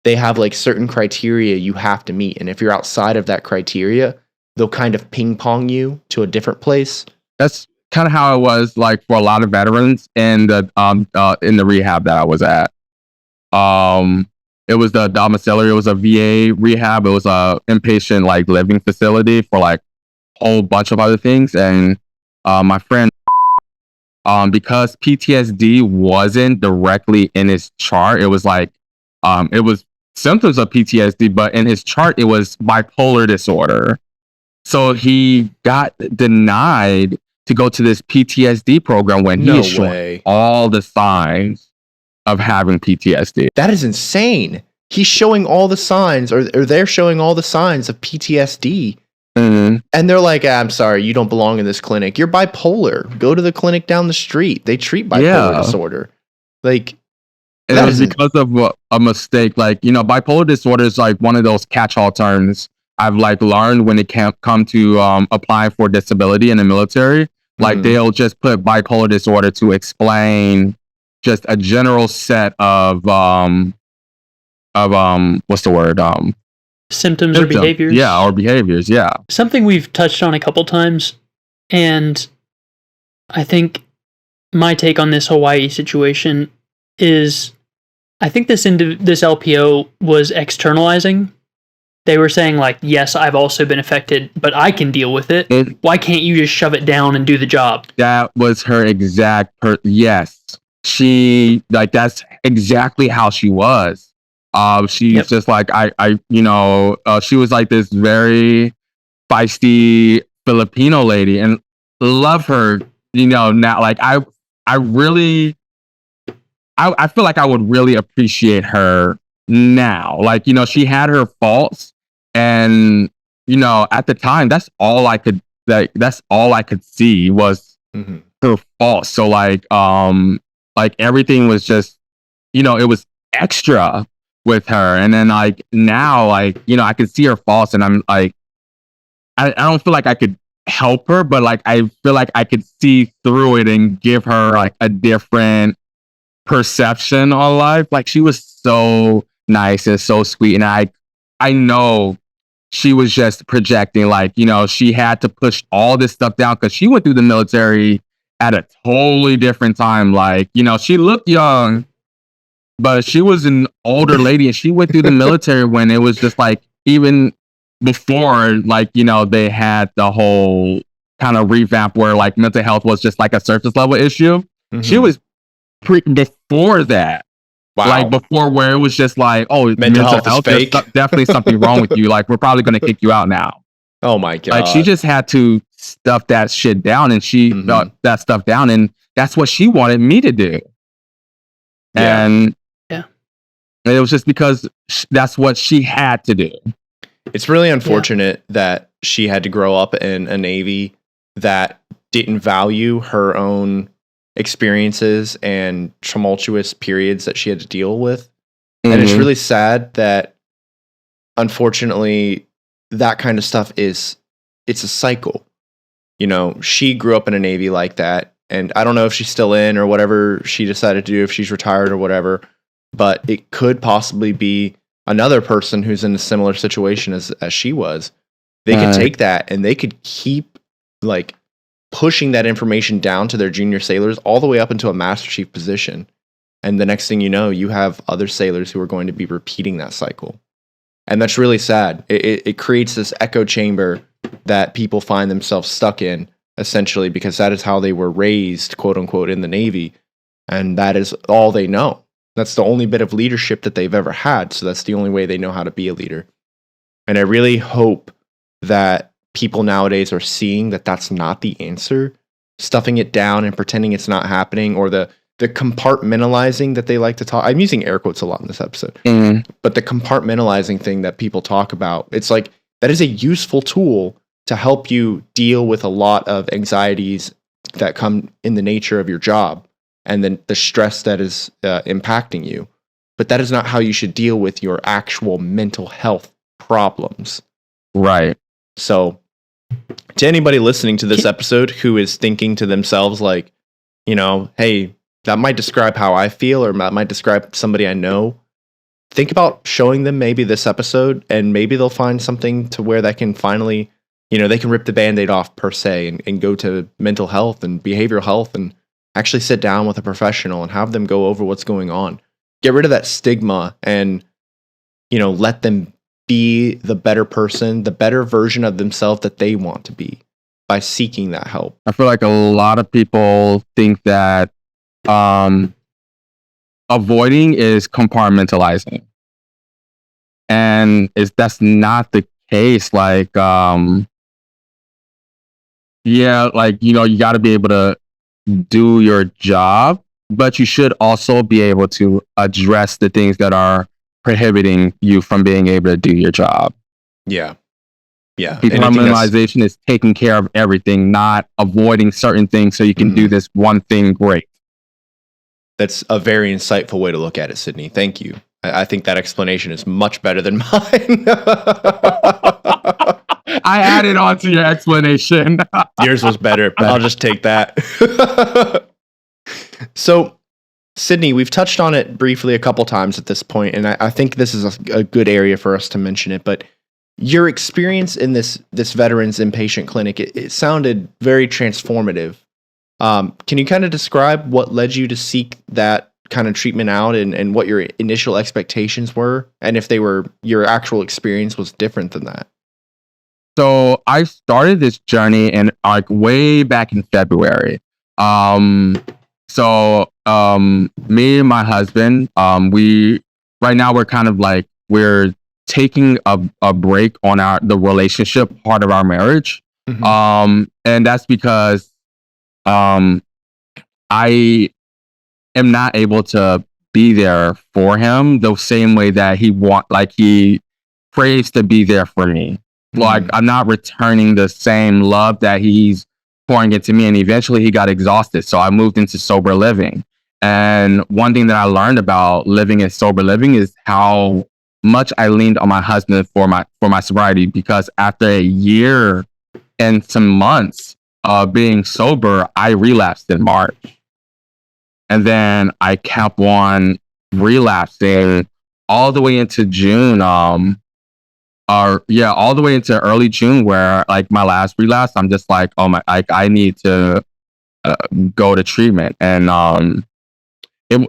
they have like certain criteria you have to meet. And if you're outside of that criteria, they'll kind of ping pong you to a different place. That's kind of how it was like for a lot of veterans in the rehab that I was at. It was the domiciliary. It was a VA rehab. It was a inpatient like living facility for like a whole bunch of other things. And my friend, because PTSD wasn't directly in his chart, it was like it was symptoms of PTSD, but in his chart it was bipolar disorder. So he got denied to go to this PTSD program when he is showing all the signs of having PTSD. That is insane. He's showing all the signs, or they're showing all the signs of PTSD. Mm-hmm. And they're like, I'm sorry, you don't belong in this clinic. You're bipolar. Go to the clinic down the street. They treat bipolar disorder. Like, and it was because of a mistake. Like, bipolar disorder is like one of those catch-all terms I've like learned when it can't come to applying for disability in the military. Like they'll just put bipolar disorder to explain just a general set of what's the word? Symptoms or behaviors. Yeah, or behaviors, yeah. Something we've touched on a couple times, and I think my take on this Hawaii situation is I think this LPO was externalizing. They were saying like, yes, I've also been affected, but I can deal with it. Why can't you just shove it down and do the job? That was her exact yes. She like that's exactly how she was. She's just like she was like this very feisty Filipino lady, and love her. Now like I really I feel like I would really appreciate her now. Like she had her faults, and at the time that's all I could see was her faults. So like everything was just it was extra with her. And then like now like I can see her faults, and I'm like I don't feel like I could help her, but like I feel like I could see through it and give her like a different perception on life. Like she was so nice and so sweet, and I know she was just projecting. Like, you know, she had to push all this stuff down because she went through the military at a totally different time. Like, you know, she looked young, but she was an older lady, and she went through the military when it was just like, even before, like, you know, they had the whole kind of revamp where like mental health was just like a surface level issue. She was before that. Wow. Like before, where it was just like, oh, mental health is fake. there's definitely something wrong with you. Like, we're probably going to kick you out now. Oh my God. Like, she just had to stuff that shit down, and she that stuff down, and that's what she wanted me to do. Yeah. And it was just because that's what she had to do. It's really unfortunate that she had to grow up in a Navy that didn't value her own experiences and tumultuous periods that she had to deal with. And it's really sad that, unfortunately, that kind of stuff it's a cycle. You know, she grew up in a Navy like that, and I don't know if she's still in or whatever she decided to do, if she's retired or whatever, but it could possibly be another person who's in a similar situation as she was. They could take that and they could keep like pushing that information down to their junior sailors all the way up into a master chief position. And the next thing you know, you have other sailors who are going to be repeating that cycle. And that's really sad. It creates this echo chamber that people find themselves stuck in, essentially, because that is how they were raised, quote unquote, in the Navy. And that is all they know. That's the only bit of leadership that they've ever had. So that's the only way they know how to be a leader. And I really hope that people nowadays are seeing that that's not the answer. Stuffing it down and pretending it's not happening, or the compartmentalizing that they like to talk. I'm using air quotes a lot in this episode. But the compartmentalizing thing that people talk about, it's like that is a useful tool to help you deal with a lot of anxieties that come in the nature of your job, and then the stress that is impacting you. But that is not how you should deal with your actual mental health problems. Right. So to anybody listening to this episode who is thinking to themselves like, you know, hey, that might describe how I feel, or that might describe somebody I know, think about showing them maybe this episode, and maybe they'll find something to where they can finally, you know, they can rip the Band-Aid off per se, and go to mental health and behavioral health and actually sit down with a professional and have them go over what's going on. Get rid of that stigma and, you know, let them be the better person, the better version of themselves that they want to be by seeking that help. I feel like a lot of people think that avoiding is compartmentalizing, and that's not the case. Like, like, you know, you got to be able to do your job, but you should also be able to address the things that are prohibiting you from being able to do your job. Yeah. Compartmentalization is taking care of everything, not avoiding certain things so you can do this one thing great. That's a very insightful way to look at it, Sidney. Thank you. I think that explanation is much better than mine. I added on to your explanation. Yours was better. I'll just take that. So, Sidney, we've touched on it briefly a couple times at this point, and I think this is a good area for us to mention it. But your experience in this veterans inpatient clinic, it sounded very transformative. Can you kind of describe what led you to seek that kind of treatment out, and what your initial expectations were, and if your actual experience was different than that? So I started this journey in like way back in February. Me and my husband, right now we're kind of like, we're taking a break on the relationship part of our marriage. And that's because I am not able to be there for him the same way that he craves to be there for me. Like, I'm not returning the same love that he's pouring into me, and eventually he got exhausted. So I moved into sober living. And one thing that I learned about living in sober living is how much I leaned on my husband for my sobriety, because after a year in some months of being sober, I relapsed in March. And then I kept on relapsing all the way into June. All the way into early June, where like my last relapse, I'm just like, oh my, like I need to go to treatment. And it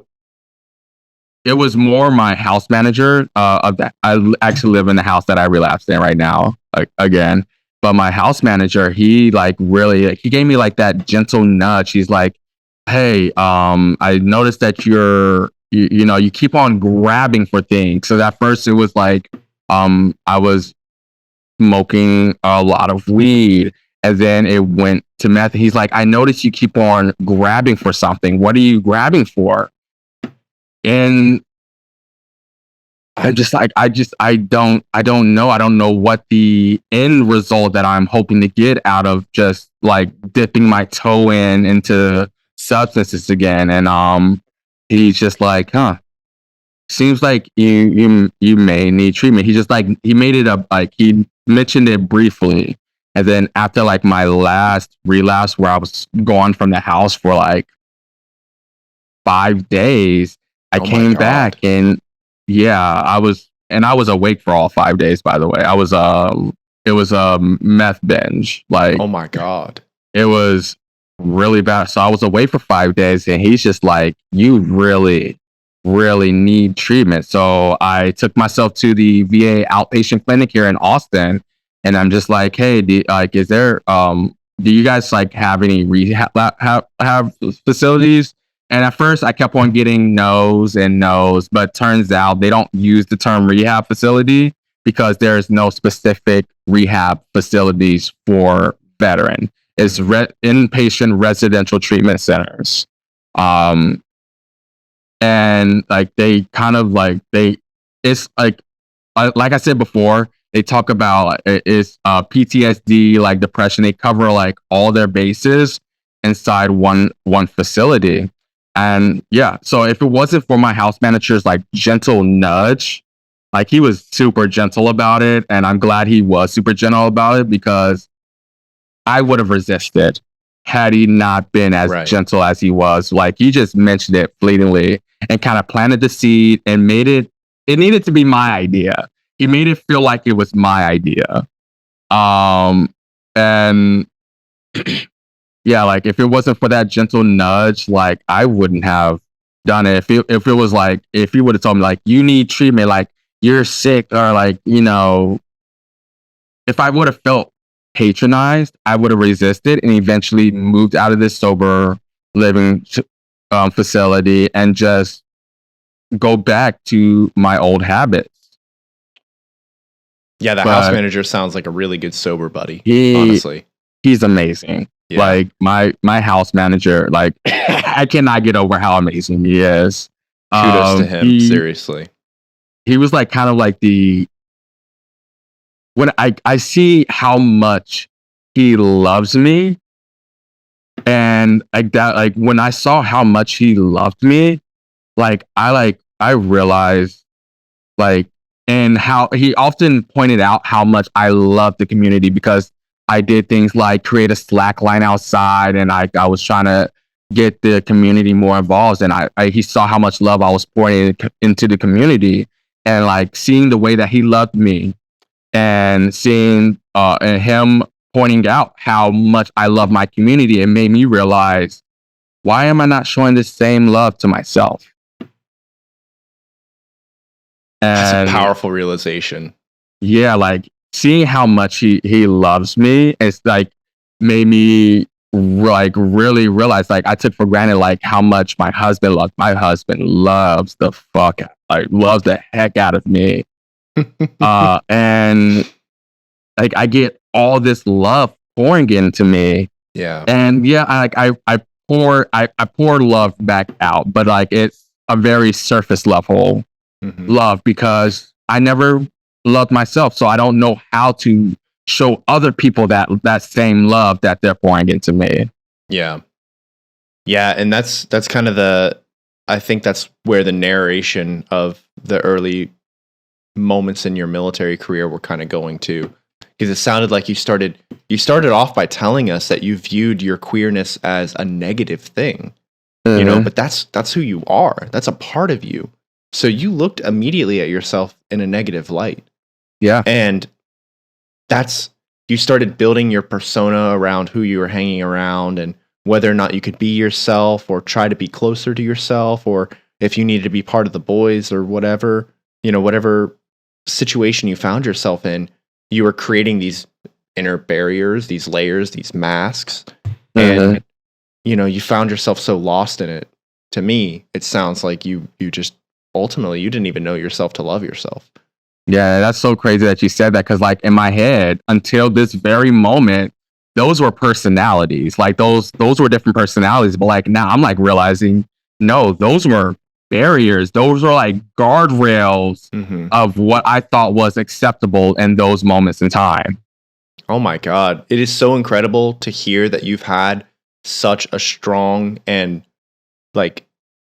it was more my house manager of that. Actually live in the house that I relapsed in right now, like, again. But my house manager, he like really, he gave me like that gentle nudge. He's like, hey, I noticed that you know, you keep on grabbing for things. So at first it was like, I was smoking a lot of weed, and then it went to meth. He's like, I noticed you keep on grabbing for something. What are you grabbing for? And I'm just like, I don't know. I don't know what the end result that I'm hoping to get out of just like dipping my toe into substances again. And he's just like, huh, seems like you may need treatment. He just like, he made it up, like he mentioned it briefly. And then after like my last relapse, where I was gone from the house for like 5 days, I came back, and I was awake for all 5 days, by the way. It was a meth binge. Like, oh my God. It was really bad. So I was away for 5 days, and he's just like, you really, really need treatment. So I took myself to the VA outpatient clinic here in Austin, and I'm just like, hey, is there, do you guys like have any rehab have facilities? And at first I kept on getting no's and no's, but turns out they don't use the term rehab facility because there's no specific rehab facilities for veteran. It's inpatient residential treatment centers. And like they kind of like it's like I said before, they talk about it's PTSD, like depression. They cover like all their bases inside one facility. And yeah, so if it wasn't for my house manager's like gentle nudge, like he was super gentle about it, and I'm glad he was super gentle about it, because I would have resisted had he not been as gentle as he was. Like, he just mentioned it fleetingly and kind of planted the seed and made it needed to be my idea. He made it feel like it was my idea. And yeah, like if it wasn't for that gentle nudge, like I wouldn't have done it. If it was like, if he would have told me like, you need treatment, like you're sick, or like, you know, if I would have felt patronized, I would have resisted and eventually moved out of this sober living facility and just go back to my old habits. Yeah, the house manager sounds like a really good sober buddy, honestly. He's amazing. Yeah. Like my house manager, like I cannot get over how amazing he is. Kudos to him, seriously. He was like kind of like when I see how much he loves me, and like that, like when I saw how much he loved me, I realized like, and how he often pointed out how much I love the community, because I did things like create a Slack line outside, and I was trying to get the community more involved. And he saw how much love I was pouring into the community, and like seeing the way that he loved me, and seeing and him pointing out how much I love my community, it made me realize, why am I not showing the same love to myself? That's a powerful realization. Yeah, like seeing how much he loves me, it's like made me like really realize, like I took for granted like how much my husband loves. My husband loves the loves the heck out of me. And like I get all this love pouring into me. Yeah. And yeah, I pour love back out, but like it's a very surface level love, because I never loved myself, so I don't know how to show other people that same love that they're pouring into me. Yeah. And that's kind of I think that's where the narration of the early moments in your military career were kind of going to. because it sounded like you started off by telling us that you viewed your queerness as a negative thing, you know, but that's who you are. That's a part of you. So you looked immediately at yourself in a negative light. Yeah. And you started building your persona around who you were hanging around and whether or not you could be yourself or try to be closer to yourself, or if you needed to be part of the boys or whatever, you know, whatever situation you found yourself in, you were creating these inner barriers, these layers, these masks. And, you know, you found yourself so lost in it. To me, it sounds like you just ultimately, you didn't even know yourself to love yourself. Yeah, that's so crazy that you said that, because like in my head, until this very moment, those were personalities. Like those were different personalities. But like now I'm like realizing, no, those were barriers. Those were like guardrails of what I thought was acceptable in those moments in time. Oh my God. It is so incredible to hear that you've had such a strong and like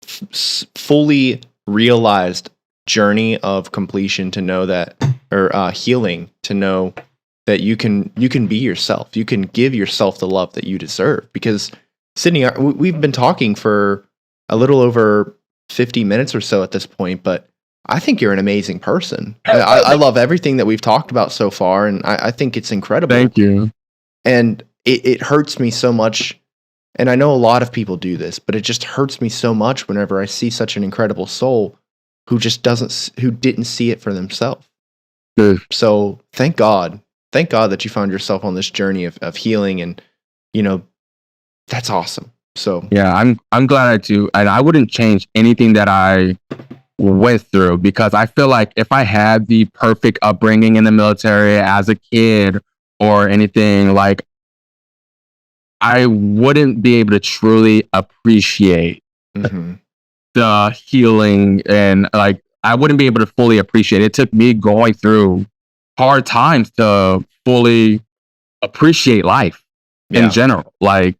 fully realized journey of completion to know that, or healing to know that you can be yourself. You can give yourself the love that you deserve. Because Sidney, we've been talking for a little over 50 minutes or so at this point, but I think you're an amazing person. I love everything that we've talked about so far, and I think it's incredible. Thank you. And it hurts me so much, and I know a lot of people do this, but it just hurts me so much whenever I see such an incredible soul who didn't see it for themselves. So thank God that you found yourself on this journey of healing, and you know, that's awesome. So yeah, I'm glad I do, and I wouldn't change anything that I went through, because I feel like if I had the perfect upbringing in the military as a kid or anything, like I wouldn't be able to truly appreciate the healing, and like I wouldn't be able to fully appreciate it. It took me going through hard times to fully appreciate life in general. Like,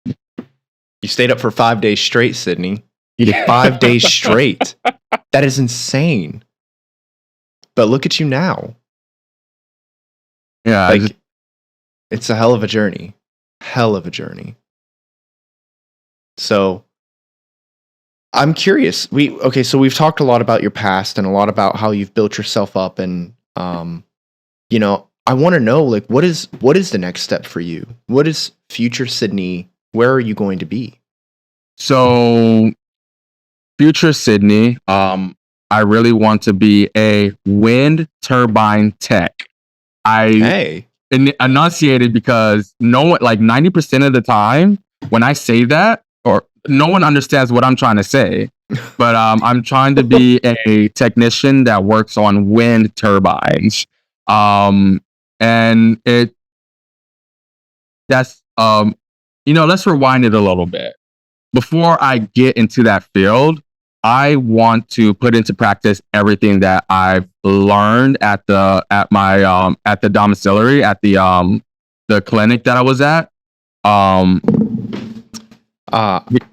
you stayed up for 5 days straight, Sidney. You did 5 days straight. That is insane. But look at you now. Yeah, like it's a hell of a journey. Hell of a journey. So I'm curious. So we've talked a lot about your past and a lot about how you've built yourself up, and you know, I want to know, like, what is the next step for you? What is future Sidney? Where are you going to be? So future Sidney, I really want to be a wind turbine tech. I enunciated because no one, like 90% of the time when I say that, or no one understands what I'm trying to say, but I'm trying to be a technician that works on wind turbines. And that's, you know, let's rewind it a little bit. Before I get into that field, I want to put into practice everything that I've learned at the domiciliary, at the clinic that I was at,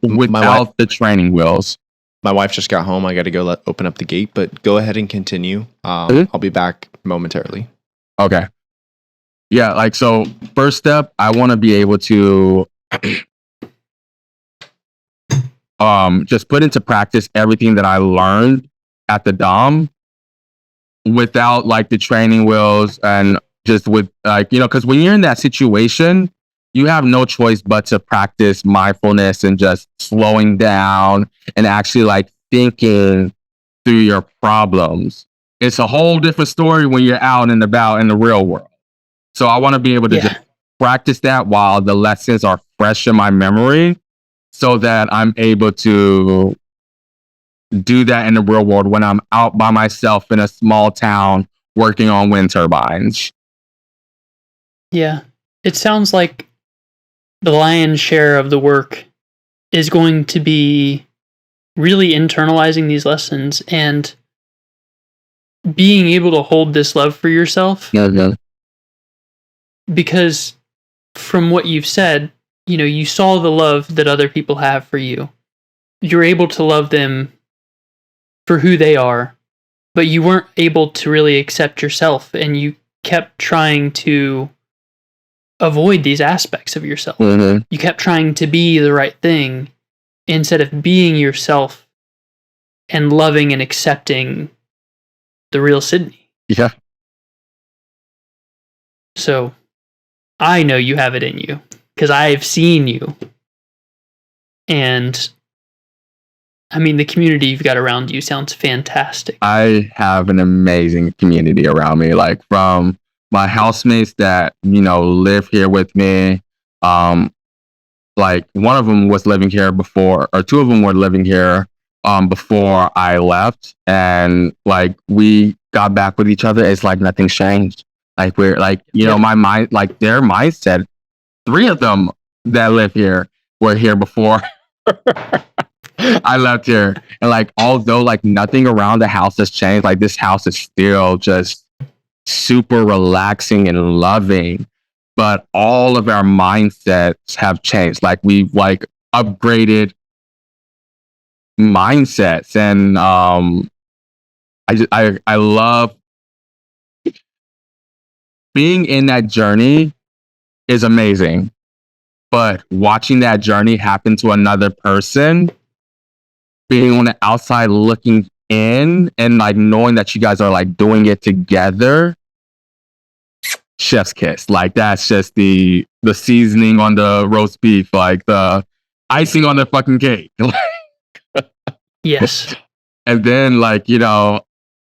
without the training wheels. My wife just got home. I got to go open up the gate, but go ahead and continue. I'll be back momentarily. Okay. Yeah, like, so first step, I want to be able to just put into practice everything that I learned at the dom without like the training wheels, and just with like, you know, because when you're in that situation, you have no choice but to practice mindfulness and just slowing down and actually like thinking through your problems. It's a whole different story when you're out and about in the real world. So I want to be able to just practice that while the lessons are fresh in my memory, so that I'm able to do that in the real world when I'm out by myself in a small town working on wind turbines. Yeah. It sounds like the lion's share of the work is going to be really internalizing these lessons and being able to hold this love for yourself. Because from what you've said, you know, you saw the love that other people have for you. You're able to love them for who they are, but you weren't able to really accept yourself, and you kept trying to avoid these aspects of yourself. Mm-hmm. You kept trying to be the right thing instead of being yourself and loving and accepting the real Sidney. Yeah. So I know you have it in you because I've seen you. And I mean, the community you've got around you sounds fantastic. I have an amazing community around me, like from my housemates that, live here with me. Like one of them was living here before, or two of them were living here before I left. And like we got back with each other. It's like nothing's changed. Like we're like, my mind, like their mindset, three of them that live here were here before I left here. And like, although like nothing around the house has changed, like this house is still just super relaxing and loving, but all of our mindsets have changed. Like we've like upgraded mindsets. And I love being in that journey is amazing, but watching that journey happen to another person, being on the outside looking in and like knowing that you guys are like doing it together, chef's kiss. Like that's just the seasoning on the roast beef, like the icing on the fucking cake. Yes. And then like,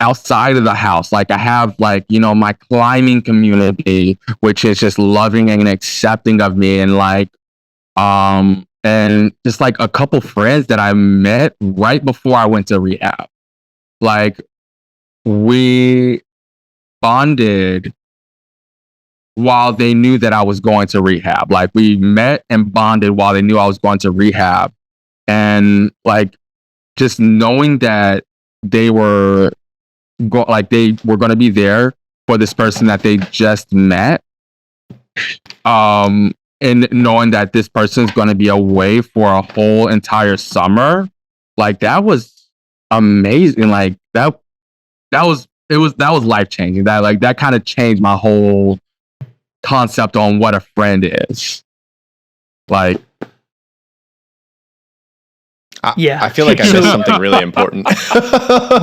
outside of the house, like I have like, my climbing community, which is just loving and accepting of me, and like and just like a couple friends that I met right before I went to rehab. Like we bonded while they knew that I was going to rehab. Like we met and bonded while they knew I was going to rehab. And like just knowing that they were they were going to be there for this person that they just met. And knowing that this person's going to be away for a whole entire summer, like that was amazing. Like that was life changing. That kind of changed my whole concept on what a friend is. Like, yeah, I feel like I missed something really important.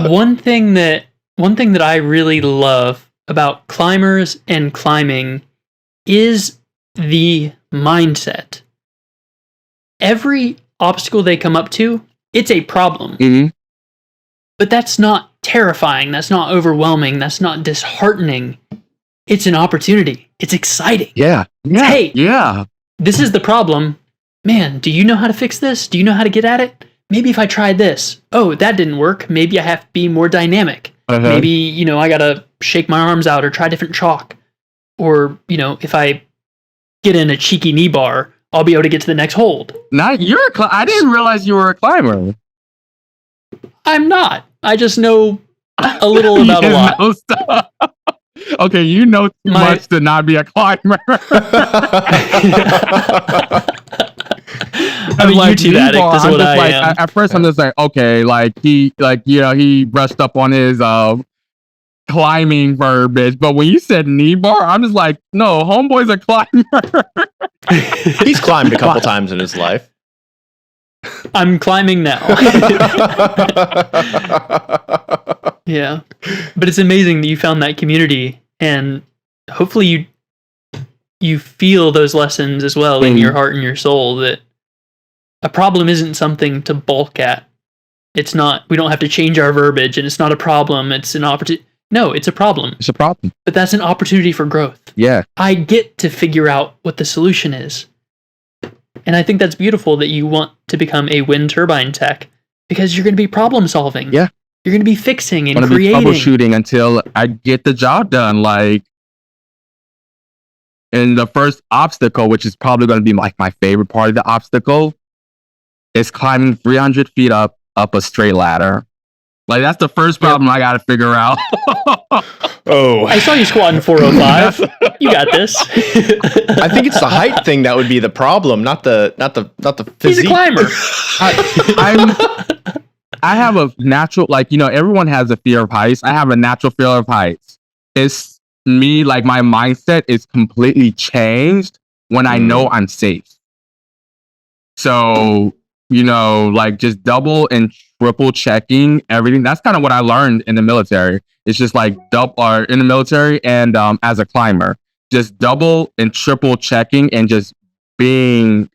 One thing that I really love about climbers and climbing is the mindset. Every obstacle they come up to, it's a problem. mm-hmm. But that's not terrifying. That's not overwhelming. That's not disheartening. It's an opportunity. It's exciting. Yeah. Hey, Yeah. this is the problem. Man, do you know how to fix this? Do you know how to get at it? Maybe if I tried this. Oh, that didn't work. Maybe I have to be more dynamic. Uh-huh. Maybe, I gotta shake my arms out or try different chalk. Or, if I get in a cheeky knee bar, I'll be able to get to the next hold. Not you're I didn't realize you were a climber. I'm not. I just know a little about a lot. Know stuff. Okay, you know too much to not be a climber. I'm a like, YouTube addict is what I am. At first I'm just like, okay, like he brushed up on his climbing verbiage, but when you said knee bar, I'm just like, no, homeboy's a climber. He's climbed a couple times in his life. I'm climbing now. Yeah. But it's amazing that you found that community, and hopefully you feel those lessons as well in your heart and your soul, that a problem isn't something to balk at. It's not, we don't have to change our verbiage, and it's not a problem, it's an opportunity. No, it's a problem. It's a problem. But that's an opportunity for growth. Yeah. I get to figure out what the solution is. And I think that's beautiful that you want to become a wind turbine tech, because you're going to be problem solving. Yeah. You're going to be fixing and Be creating. troubleshooting until I get the job done. Like, and the first obstacle, which is probably going to be like my favorite part of the obstacle, is climbing 300 feet up a straight ladder. Like, that's the first problem I got to figure out. Oh, I saw you squatting 405. You got this. I think it's the height thing that would be the problem, not the physique. He's a climber. I have a natural, like, everyone has a fear of heights. I have a natural fear of heights. It's me, like my mindset is completely changed when I know I'm safe. So, like just double and triple checking everything. That's kind of what I learned in the military. It's just like in the military and as a climber, just double and triple checking and just being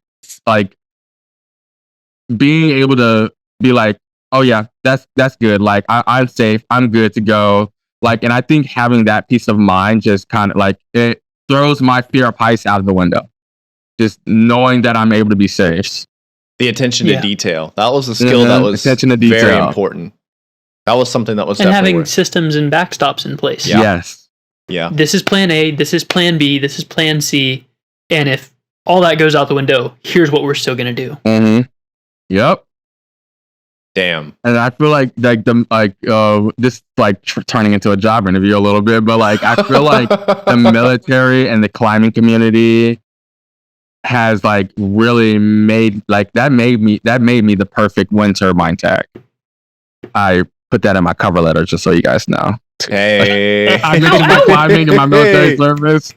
able to be like, oh yeah, that's good. Like I'm safe. I'm good to go. Like, and I think having that peace of mind just kind of like it throws my fear of heights out of the window. Just knowing that I'm able to be safe. The attention to detail. That was a skill that was very important. That was something that was and having systems and backstops in place. Yeah. Yes. Yeah. This is plan A, this is plan B, this is plan C, and if all that goes out the window, here's what we're still going to do. Mm-hmm. Yep. Damn. And I feel like this like turning into a job interview a little bit, but like I feel like the military and the climbing community has like really made me the perfect wind turbine tech. I put that in my cover letter just so you guys know. Hey, I'm making my climbing and my military service.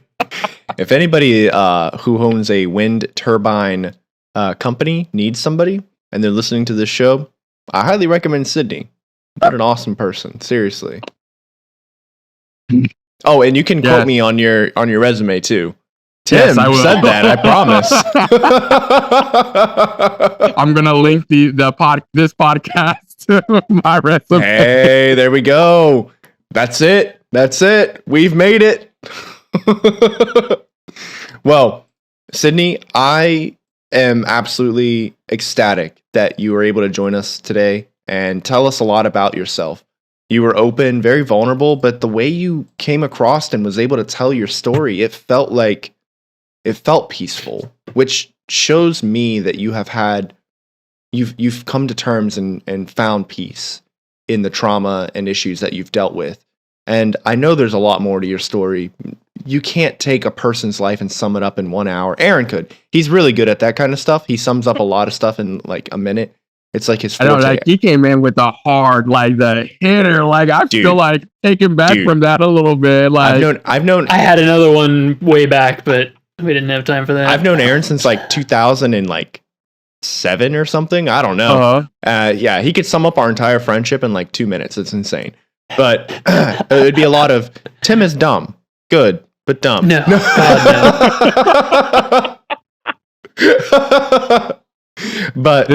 If anybody who owns a wind turbine company needs somebody and they're listening to this show, I highly recommend Sidney. What an awesome person, seriously. Oh, and you can quote me on your resume too. Tim yes, I said that. I promise. I'm gonna link this podcast to my resume. Hey, there we go. That's it. We've made it. Well, Sidney, I am absolutely ecstatic that you were able to join us today and tell us a lot about yourself. You were open, very vulnerable, but the way you came across and was able to tell your story, it felt peaceful, which shows me that you've come to terms and found peace in the trauma and issues that you've dealt with. And I know there's a lot more to your story. You can't take a person's life and sum it up in 1 hour. Aaron could. He's really good at that kind of stuff. He sums up a lot of stuff in like a minute. It's like his forte. I know, like he came in with the hard, like the hitter. Like I'm still like taken back from that a little bit. Like I've known. I had another one way back, but we didn't have time for that. I've known Aaron since like 2007 or something. I don't know. Yeah, he could sum up our entire friendship in like 2 minutes. It's insane. But it'd be a lot of Tim is dumb, good, but dumb. No, God, no. But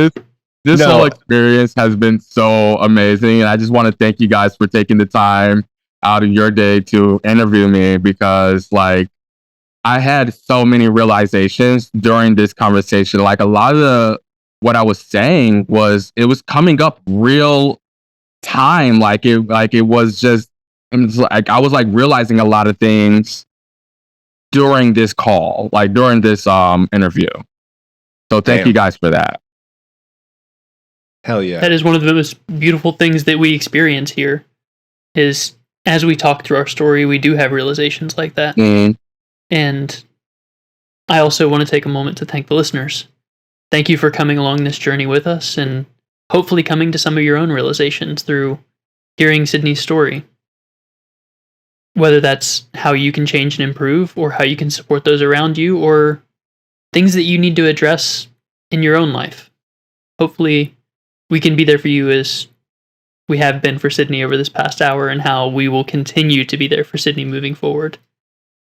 this whole experience has been so amazing, and I just want to thank you guys for taking the time out of your day to interview me, because like I had so many realizations during this conversation. Like a lot of what I was saying was coming up real time. Like it was like I was like realizing a lot of things during this call, like during this interview. So thank you guys for that. Hell yeah. That is one of the most beautiful things that we experience here, is as we talk through our story, we do have realizations like that. Mm. And I also want to take a moment to thank the listeners. Thank you for coming along this journey with us and hopefully coming to some of your own realizations through hearing Sidney's story. Whether that's how you can change and improve, or how you can support those around you, or things that you need to address in your own life. Hopefully we can be there for you as we have been for Sidney over this past hour, and how we will continue to be there for Sidney moving forward.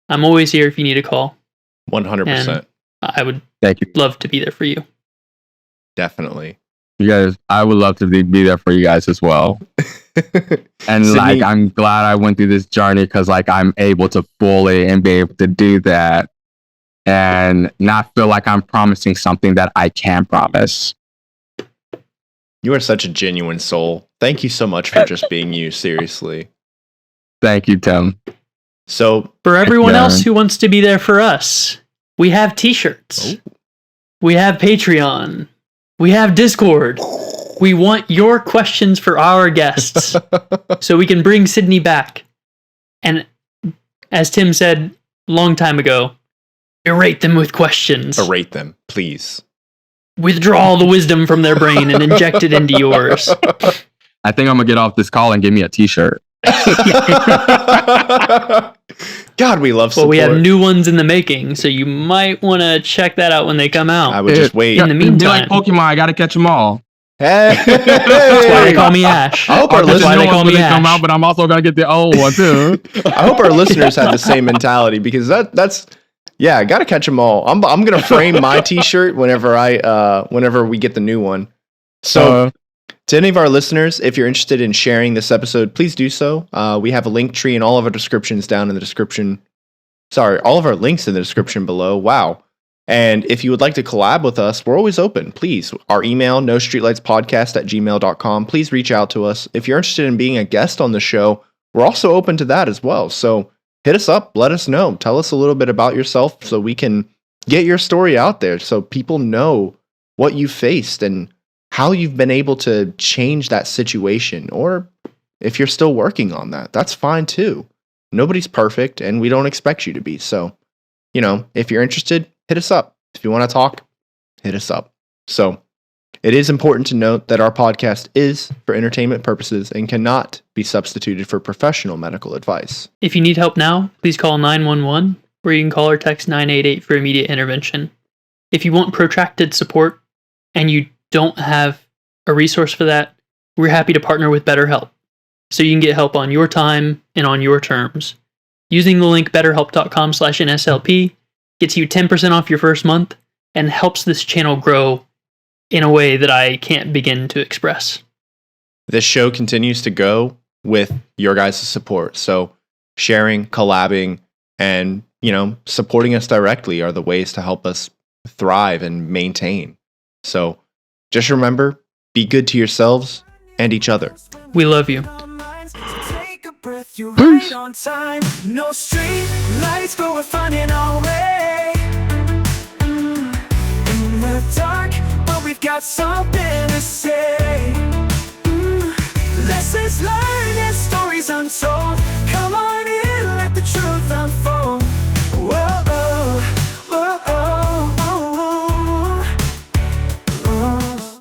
I'm always here if you need a call. 100%. I would love to be there for you. Definitely. You guys, I would love to be there for you guys as well. And Sidney, like, I'm glad I went through this journey, because like I'm able to fully and be able to do that and not feel like I'm promising something that I can't promise. You are such a genuine soul. Thank you so much for just being you, seriously. Thank you, Tim. So, for everyone else who wants to be there for us, we have t-shirts. Oh. We have Patreon. We have Discord. We want your questions for our guests so we can bring Sidney back. And as Tim said a long time ago, berate them with questions. Berate them, please. Withdraw all the wisdom from their brain and inject it into yours. I think I'm going to get off this call and give me a t-shirt. God, we love support. Well, we have new ones in the making, so you might want to check that out when they come out. I would just wait. In the Be like meantime, Pokemon, I gotta catch them all. that's why they call me Ash. I hope our That's why the they new call ones when me they come Ash. out, but I'm also gonna get the old one too. I hope our listeners have the same mentality because that's I gotta catch them all. I'm gonna frame my T-shirt whenever we get the new one. So to any of our listeners, if you're interested in sharing this episode, please do so. We have a link tree and all of our descriptions down in the description. Sorry, all of our links in the description below. Wow. And if you would like to collab with us, we're always open. Please, our email, nostreetlightspodcast@gmail.com. Please reach out to us. If you're interested in being a guest on the show, we're also open to that as well. So hit us up. Let us know. Tell us a little bit about yourself so we can get your story out there so people know what you faced and how you've been able to change that situation. Or if you're still working on that, that's fine too. Nobody's perfect and we don't expect you to be. So, if you're interested, hit us up. If you want to talk, hit us up. So it is important to note that our podcast is for entertainment purposes and cannot be substituted for professional medical advice. If you need help now, please call 911, or you can call or text 988 for immediate intervention. If you want protracted support and you don't have a resource for that, we're happy to partner with BetterHelp, so you can get help on your time and on your terms. Using the link betterhelp.com/NSLP gets you 10% off your first month and helps this channel grow in a way that I can't begin to express. This show continues to go with your guys' support. So sharing, collabing, and, supporting us directly are the ways to help us thrive and maintain. So just remember, be good to yourselves and each other. We love you. You're right on time. No street lights, but we're finding our way. In the dark, but we've got something to say. Lessons learned and stories untold. Come on.